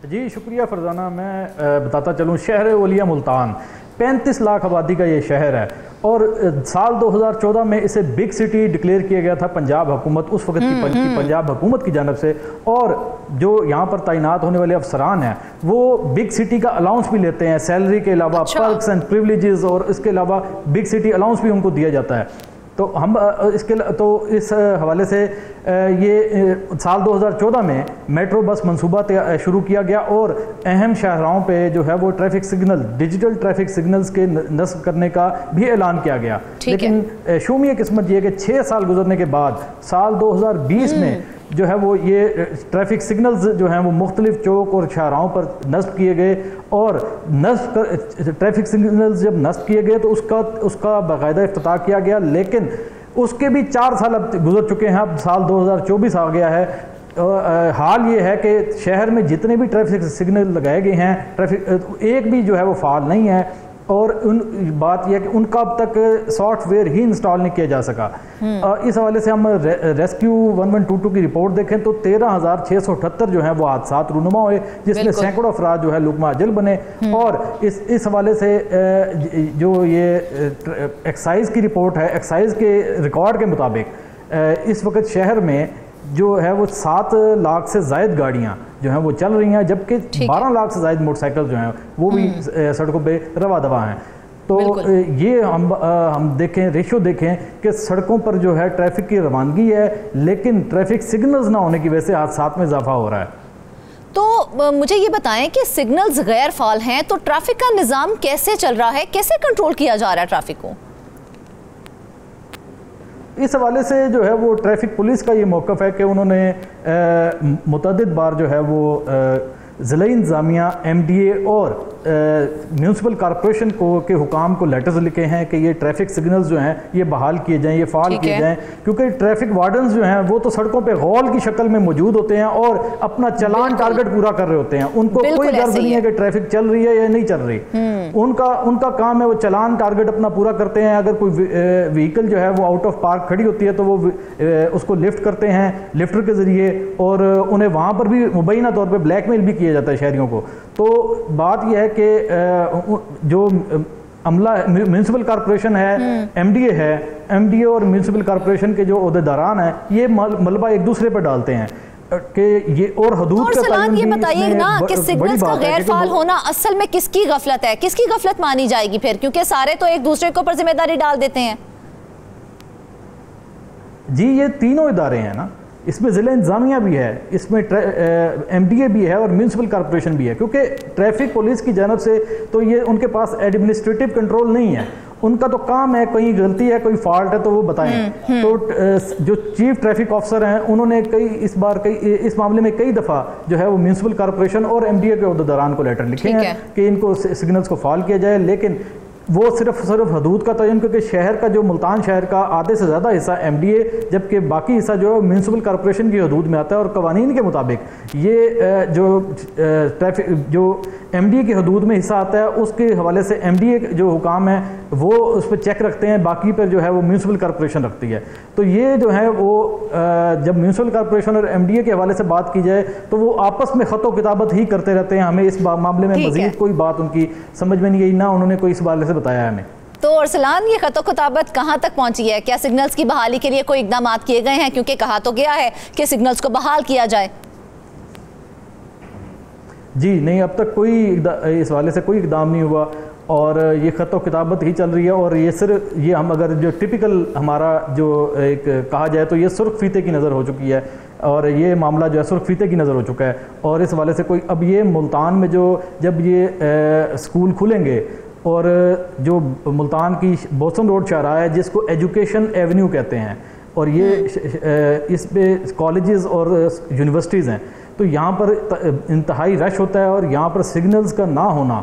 जी शुक्रिया फरजाना। मैं बताता चलूँ, शहर ओलिया मुल्तान 35 लाख आबादी का ये शहर है और साल 2014 में इसे बिग सिटी डिक्लेयर किया गया था पंजाब हुकूमत, उस वक्त की पंजाब हुकूमत की जानब से। और जो यहाँ पर तैनात होने वाले अफसरान हैं वो बिग सिटी का अलाउंस भी लेते हैं, सैलरी के अलावा पर्क्स एंड प्रिविलेजेस, और इसके अलावा बिग सिटी अलाउंस भी उनको दिया जाता है। तो हम इस हवाले से ये साल 2014 में मेट्रो बस मंसूबा शुरू किया गया और अहम शाहराहों पे जो है वो traffic signal, digital traffic signals के नस्ब करने का भी ऐलान किया गया। लेकिन शूमी किस्मत ये कि 6 साल गुजरने के बाद साल 2020 में जो है वो ये ट्रैफिक सिग्नल्स जो हैं वो मुख्तलिफ चौक और शाहराहों पर नस्ब किए गए और ट्रैफिक सिग्नल्स जब नस्ब किए गए तो उसका बाकायदा इफ्तिताह किया गया। लेकिन उसके भी 4 साल अब गुजर चुके हैं, अब साल 2024 आ गया है। हाल ये है कि शहर में जितने भी ट्रैफिक सिग्नल लगाए गए हैं, ट्रैफिक एक भी जो है वो फाल नहीं है। और बात यह है कि उनका अब तक सॉफ्टवेयर ही इंस्टॉल नहीं किया जा सका। इस हवाले से हम रेस्क्यू 1122 की रिपोर्ट देखें तो 13,678 जो है वो हादसा रूनुमा हुए, जिसमें सैकड़ों अफराद जो है लुकमा अजल बने। और इस हवाले से जो ये एक्साइज की रिपोर्ट है, एक्साइज के रिकॉर्ड के मुताबिक इस वक्त शहर में जो है वो 7 लाख से ज़ायद गाड़ियाँ जो हैं वो चल रही हैं, जबकि 12 लाख से ज़ायद मोटरसाइकिल जो हैं वो भी सड़कों पे रवा दवा हैं। तो ये हम देखें, रेशो देखें कि सड़कों पर जो है ट्रैफिक की रवानगी है, लेकिन ट्रैफिक सिग्नल्स ना होने की वजह से हादसात में इजाफा हो रहा है। तो मुझे ये बताएं कि सिग्नल्स गैर फाल हैं तो ट्रैफिक का निज़ाम कैसे चल रहा है, कैसे कंट्रोल किया जा रहा है ट्रैफिक को? इस हवाले से जो है वो ट्रैफिक पुलिस का ये मौक़िफ़ है कि उन्होंने मुतअद्दिद बार जो है वो ज़िला इंतज़ामिया, MDA और म्यूनसिपल कॉरपोरेशन के हुकाम को लेटर्स लिखे हैं कि ये ट्रैफिक सिग्नल्स जो हैं ये बहाल किए जाएं, ये फ़ाल किए जाएं, क्योंकि ट्रैफिक वार्डन्स जो हैं वो तो सड़कों पे गौल की शक्ल में मौजूद होते हैं और अपना चलान टारगेट पूरा कर रहे होते हैं। उनको कोई गर्ज नहीं है कि ट्रैफिक चल रही है या नहीं चल रही। उनका काम है वो चलान टारगेट अपना पूरा करते हैं। अगर कोई व्हीकल जो है वो आउट ऑफ पार्क खड़ी होती है तो वो उसको लिफ्ट करते हैं लिफ्टर के ज़रिए, और उन्हें वहाँ पर भी मुबैना तौर पर ब्लैकमेल भी किया जाता है शहरियों को। तो बात यह है कि जो अमला म्यूनसिपल कॉरपोरेशन है, MDA है, MDA और म्यूनसिपल कॉरपोरेशन के जो ओहदेदारान हैं ये मलबा एक दूसरे पर डालते हैं कि ये और हदूद का तयन भी। ये बताइए ना कि सिग्नल्स का गैर फाल होना असल में किसकी गफलत है, किसकी गफलत मानी जाएगी फिर, क्योंकि सारे तो एक दूसरे के ऊपर जिम्मेदारी डाल देते हैं। जी ये तीनों इदारे हैं ना, इसमें ज़िला इंतज़ामिया भी है, इसमें MDA भी है और म्यूनसिपल कॉरपोरेशन भी है, क्योंकि ट्रैफिक पुलिस की जानब से तो ये उनके पास एडमिनिस्ट्रेटिव कंट्रोल नहीं है। उनका तो काम है, कोई गलती है, कोई फॉल्ट है तो वो बताएं। तो जो चीफ ट्रैफिक ऑफिसर हैं उन्होंने इस मामले में कई दफ़ा जो है वो म्यूनसिपल कॉरपोरेशन और MDA के ओहदेदारान को लेटर लिखे हैं कि इनको सिग्नल्स को फॉल किया जाए, लेकिन वो सिर्फ हदूद का तयन, क्योंकि शहर का जो मुल्तान शहर का आधे से ज़्यादा हिस्सा MDA, जबकि बाकी हिस्सा जो है म्यूनसिपल कॉरपोरेशन की हदूद में आता है। और कवानीन के मुताबिक ये जो ट्रैफिक जो MDA की हदूद में हिस्सा आता है उसके हवाले से MDA जो हुकाम है वो उस पर चेक रखते हैं, बाकी पर जो है वो म्यूनसिपल कॉरपोरेशन रखती है। तो ये जो है वो जब म्यूनसिपल कॉरपोरेशन और MDA के हवाले से बात की जाए तो वो आपस में ख़त व किताबत ही करते रहते हैं। हमें इस मामले में मज़ीद कोई बात उनकी समझ में नहीं आई, ना उन्होंने कोई इस हवाले से बताया हमें। तो अरसलान, ये ख़त व किताबत कहाँ तक पहुँची है? क्या सिग्नल्स की बहाली के लिए कोई इकदाम किए गए हैं? क्योंकि कहा तो गया है कि सिग्नल्स को बहाल किया जाए। जी नहीं, अब तक कोई इस हवाले से कोई इकदाम नहीं हुआ और ये ख़त व किताबत ही चल रही है। और ये सिर्फ ये हम अगर जो टिपिकल हमारा जो एक कहा जाए तो ये सुर्ख फीते की नज़र हो चुकी है और ये मामला जो है सुर्ख फीते की नज़र हो चुका है। और इस हवाले से कोई अब ये मुल्तान में जो जब ये स्कूल खुलेंगे और जो मुल्तान की बोसन रोड शाहराह है जिसको एजुकेशन एवेन्यू कहते हैं, और ये इस पे कॉलेजेस और यूनिवर्सिटीज़ हैं, तो यहाँ पर इंतहाई रश होता है और यहाँ पर सिग्नल्स का ना होना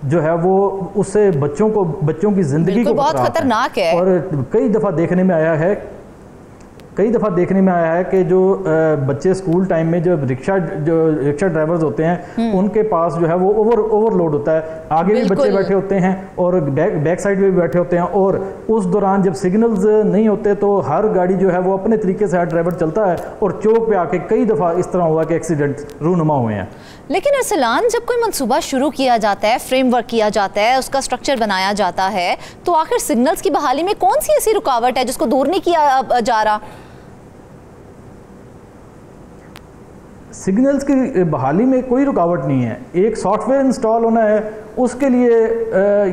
जो है वो उससे बच्चों की ज़िंदगी को बहुत खतरनाक है। और कई दफ़ा देखने में आया है कि जो बच्चे स्कूल टाइम में जो रिक्शा ड्राइवर्स होते हैं उनके पास जो है वो ओवरलोड होता है, आगे भी बच्चे बैठे होते हैं और बैक साइड में भी बैठे होते हैं, और उस दौरान जब सिग्नल्स नहीं होते तो हर गाड़ी जो है वो अपने तरीके से हर ड्राइवर चलता है और चौक पे आके कई दफ़ा इस तरह हुआ कि एक्सीडेंट रूनुमा हुए हैं। लेकिन अरसलान, जब कोई मंसूबा शुरू किया जाता है, फ्रेमवर्क किया जाता है, उसका स्ट्रक्चर बनाया जाता है, तो आखिर सिग्नल्स की बहाली में कौन सी ऐसी रुकावट है जिसको दूर नहीं किया जा रहा? सिग्नल्स की बहाली में कोई रुकावट नहीं है, एक सॉफ्टवेयर इंस्टॉल होना है, उसके लिए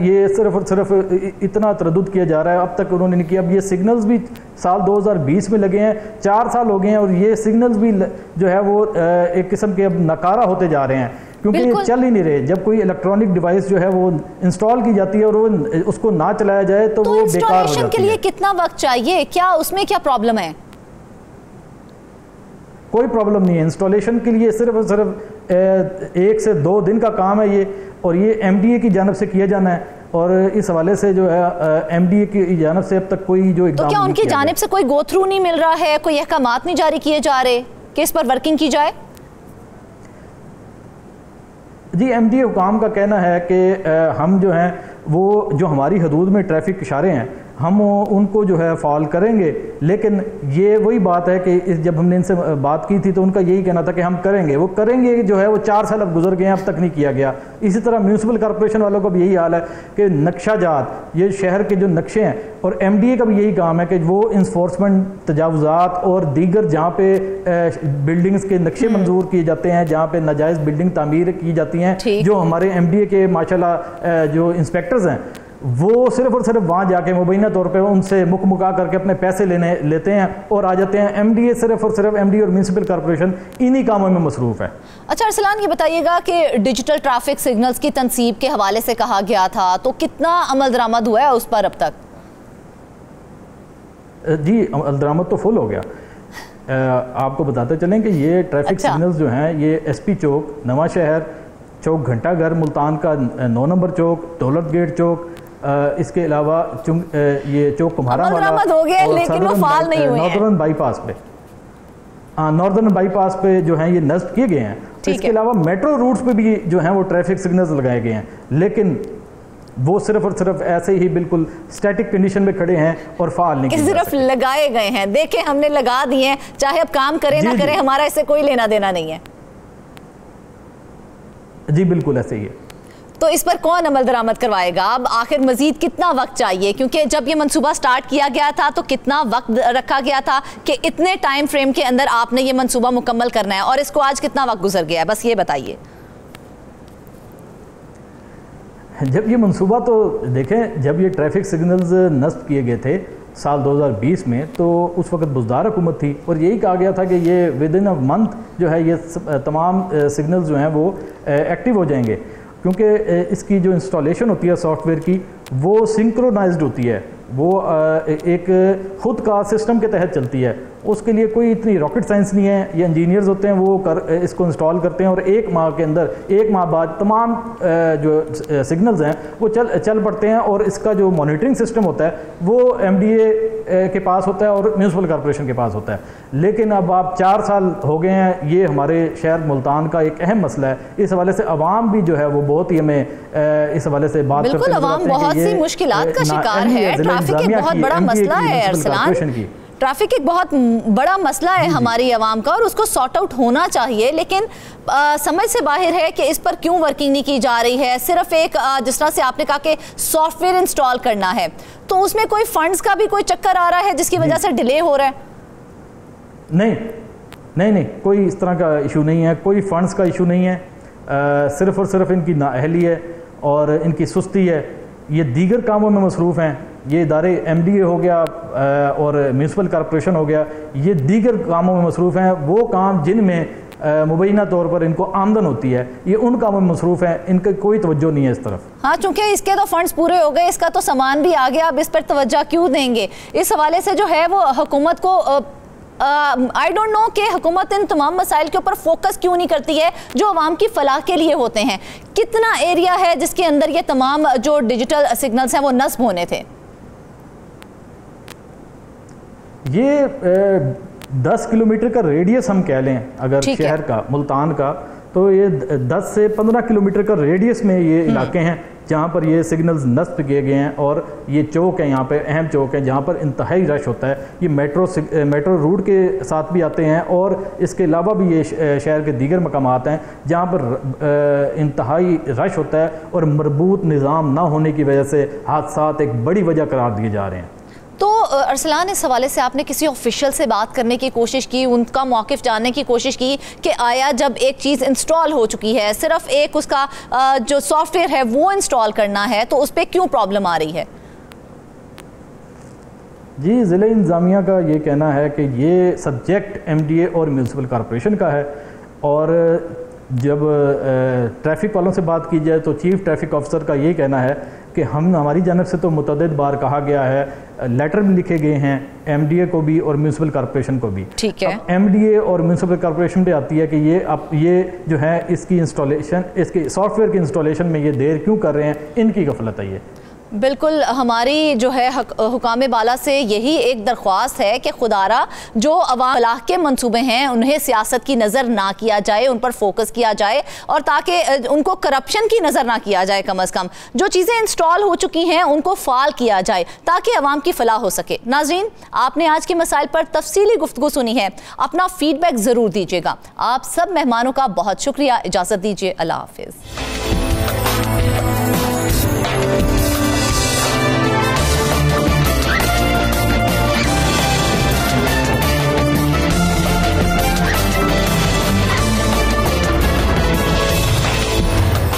ये सिर्फ और सिर्फ इतना तरद्दुद किया जा रहा है। अब तक उन्होंने नहीं किया। अब ये सिग्नल्स भी साल 2020 में लगे हैं, 4 साल हो गए हैं और ये सिग्नल्स भी जो है वो एक किस्म के अब नकारा होते जा रहे हैं, क्योंकि ये चल ही नहीं रहे। जब कोई इलेक्ट्रॉनिक डिवाइस जो है वो इंस्टॉल की जाती है और वो उसको ना चलाया जाए तो वो बेकार हो जाती है। के लिए कितना वक्त चाहिए, क्या उसमें क्या प्रॉब्लम है? कोई प्रॉब्लम नहीं है इंस्टॉलेशन के लिए, सिर्फ और सिर्फ 1 से 2 दिन का काम है ये, और ये MDA की जानब से किया जाना है। और इस हवाले से जो है MDA की जानब से अब तक कोई जो तो क्या उनकी जानब से कोई गो थ्रू नहीं मिल रहा है, कोई अहकामात नहीं जारी किए जा रहे कि इस पर वर्किंग की जाए? जी, MDA हुकाम का कहना है कि हम जो हैं वो जो हमारी हदूद में ट्रैफिक इशारे हैं हम उनको जो है फॉल करेंगे, लेकिन ये वही बात है कि जब हमने इनसे बात की थी तो उनका यही कहना था कि हम करेंगे, वो करेंगे जो है वो 4 साल अब गुजर गए हैं, अब तक नहीं किया गया। इसी तरह म्यूनसिपल कॉर्पोरेशन वालों का भी यही हाल है कि नक्शाजात, ये शहर के जो नक्शे हैं, और MDA का भी यही काम है कि वो इंफोर्समेंट तजावुजात और दीगर जहाँ पे बिल्डिंग्स के नक्शे मंजूर किए जाते हैं, जहाँ पे नाजायज़ बिल्डिंग तामीर की जाती हैं, जो हमारे MDA के माशाल्लाह जो इंस्पेक्टर्स हैं वो सिर्फ और सिर्फ वहाँ जाके मुबैना तौर पे उनसे मुका करके अपने पैसे लेते हैं और आ जाते हैं। MDA सिर्फ और सिर्फ MDA और म्यूनसिपल कॉर्पोरेशन इन्हीं कामों में मसरूफ़ है। अच्छा अरसलान, ये बताइएगा कि डिजिटल ट्रैफिक सिग्नल्स की तनसीब के हवाले से कहा गया था, तो कितना अमल दरामद हुआ है उस पर अब तक? जी, अमल दरामद तो फुल हो गया। आपको बताते चलें कि ये ट्रैफिक सिग्नल्स जो हैं ये SP चौक, नवा शहर चौक, घंटा घर मुल्तान का 9 नंबर चौक, दौलत गेट चौक, इसके अलावा ये चौक कुम्हारा वाला हो गया, लेकिन वो फाल नहीं हुए हैं। नॉर्दर्न बाईपास पे, नॉर्दर्न बाईपास पे जो है ये नस्ब किए गए हैं। इसके अलावा मेट्रो रूट्स पे भी जो है वो ट्रैफिक सिग्नल्स लगाए गए हैं, लेकिन वो सिर्फ और सिर्फ ऐसे ही बिल्कुल स्टैटिक कंडीशन में खड़े हैं और फाल नहीं, सिर्फ लगाए गए हैं। देखें, हमने लगा दिए हैं, चाहे अब काम करें ना करें, हमारा इससे कोई लेना देना नहीं है। जी बिल्कुल ऐसे ही है। तो इस पर कौन अमल दरामद करवाएगा? अब आखिर मजीद कितना वक्त चाहिए? क्योंकि जब ये मंसूबा स्टार्ट किया गया था तो कितना वक्त रखा गया था कि इतने टाइम फ्रेम के अंदर आपने ये मंसूबा मुकम्मल करना है, और इसको आज कितना वक्त गुजर गया है, बस ये बताइए। जब ये मंसूबा, तो देखें, जब ये ट्रैफिक सिग्नल्स नस्ब किए गए थे साल 2020 में, तो उस वक्त बुज़दार हुकूमत थी और यही कहा गया था कि ये विद इन अ मंथ जो है ये तमाम सिग्नल्स जो हैं वो एक्टिव हो जाएंगे, क्योंकि इसकी जो इंस्टॉलेशन होती है सॉफ्टवेयर की वो सिंक्रोनाइज्ड होती है, वो एक ख़ुद का सिस्टम के तहत चलती है। उसके लिए कोई इतनी रॉकेट साइंस नहीं है, ये इंजीनियर्स होते हैं वो इसको इंस्टॉल करते हैं और 1 माह के अंदर, 1 माह बाद तमाम जो सिग्नल्स हैं वो चल पड़ते हैं, और इसका जो मॉनिटरिंग सिस्टम होता है वो MDA के पास होता है और म्यूनसिपल कॉर्पोरेशन के पास होता है। लेकिन अब आप 4 साल हो गए हैं, ये हमारे शहर मुल्तान का एक अहम मसला है। इस हवाले से अवाम भी जो है वो बहुत ही हमें इस हवाले से बात करते हैं। अवाम बहुत सी मुश्किलात का शिकार है। ट्रैफिक एक बहुत बड़ा मसला है अरसलान, ट्रैफिक एक बहुत बड़ा मसला है हमारी आवाम का, और उसको सॉर्ट आउट होना चाहिए, लेकिन समझ से बाहर है कि इस पर क्यों वर्किंग नहीं की जा रही है। सिर्फ एक जिस तरह से आपने कहा कि सॉफ्टवेयर इंस्टॉल करना है, तो उसमें कोई फंड्स का भी कोई चक्कर आ रहा है जिसकी वजह से डिले हो रहा है? नहीं, कोई इस तरह का इशू नहीं है, कोई फंड्स का इशू नहीं है। सिर्फ और सिर्फ इनकी नाअहली है और इनकी सुस्ती है। ये दीगर कामों में मसरूफ़ हैं, ये इदारे MDA हो गया और म्यूनसिपल कॉर्पोरेशन हो गया, ये दीगर कामों में मसरूफ़ हैं। वो काम जिनमें मुबैना तौर पर इनको आमदन होती है, ये उन कामों में मसरूफ़ हैं, इनका कोई तवज्जो नहीं है इस तरफ। हाँ, चूँकि इसके तो फंड्स पूरे हो गए, इसका तो सामान भी आ गया, अब इस पर तवज्जो क्यों देंगे? इस हवाले से जो है वो हुकूमत को आई डोंट नो कि हुकूमत इन तमाम मसाइल के ऊपर फोकस क्यों नहीं करती है जो आवाम की फलाह के लिए होते हैं। कितना एरिया है जिसके अंदर ये तमाम जो डिजिटल सिग्नल्स हैं वो नस्ब होने थे? ये 10 किलोमीटर का रेडियस हम कह लें अगर शहर का, मुल्तान का, तो ये 10 से 15 किलोमीटर का रेडियस में ये इलाके हैं जहाँ पर ये सिग्नल्स नस्ब किए गए हैं। और ये चौक है, यहाँ पे अहम चौक है जहाँ पर इंतहाई रश होता है। ये मेट्रो रूट के साथ भी आते हैं, और इसके अलावा भी ये शहर के दीगर मकामात हैं जहाँ पर इंतहाई रश होता है, और मरबूत निज़ाम ना होने की वजह से हादसात एक बड़ी वजह करार दिए जा रहे हैं। तो अरसलान, इस हवाले से आपने किसी ऑफिशियल से बात करने की कोशिश की, उनका मौक़िफ़ जानने की कोशिश की कि आया जब एक चीज़ इंस्टॉल हो चुकी है, सिर्फ एक उसका जो सॉफ्टवेयर है वो इंस्टॉल करना है, तो उस पर क्यों प्रॉब्लम आ रही है? जी, ज़िला इंतज़ामिया का ये कहना है कि ये सब्जेक्ट MDA और म्यूनसिपल कॉर्पोरेशन का है, और जब ट्रैफिक वालों से बात की जाए तो चीफ ट्रैफिक ऑफिसर का ये कहना है कि हमारी जानब से तो मुतअद्दिद बार कहा गया है, लेटर भी लिखे गए हैं MDA को भी और म्यूनसिपल कॉर्पोरेशन को भी। ठीक है, MDA और म्यूनसिपल कॉर्पोरेशन पे आती है कि ये जो है इसकी इंस्टॉलेशन, इसके सॉफ्टवेयर की इंस्टॉलेशन में ये देर क्यों कर रहे हैं, इनकी गफलत है ये। बिल्कुल, हमारी जो है हुकाम बाला से यही एक दरख्वास्त है कि खुदारा जो अवाम फलाह के मंसूबे हैं उन्हें सियासत की नज़र ना किया जाए, उन पर फोकस किया जाए, और ताकि उनको करप्शन की नज़र ना किया जाए। कम अज़ कम जो चीज़ें इंस्टॉल हो चुकी हैं उनको फाल किया जाए ताकि अवाम की फलाह हो सके। नाज़रीन, आपने आज के मसाइल पर तफसीली गुफ्तगू सुनी है, अपना फीडबैक ज़रूर दीजिएगा। आप सब मेहमानों का बहुत शुक्रिया। इजाज़त दीजिए, अल्लाह हाफिज़।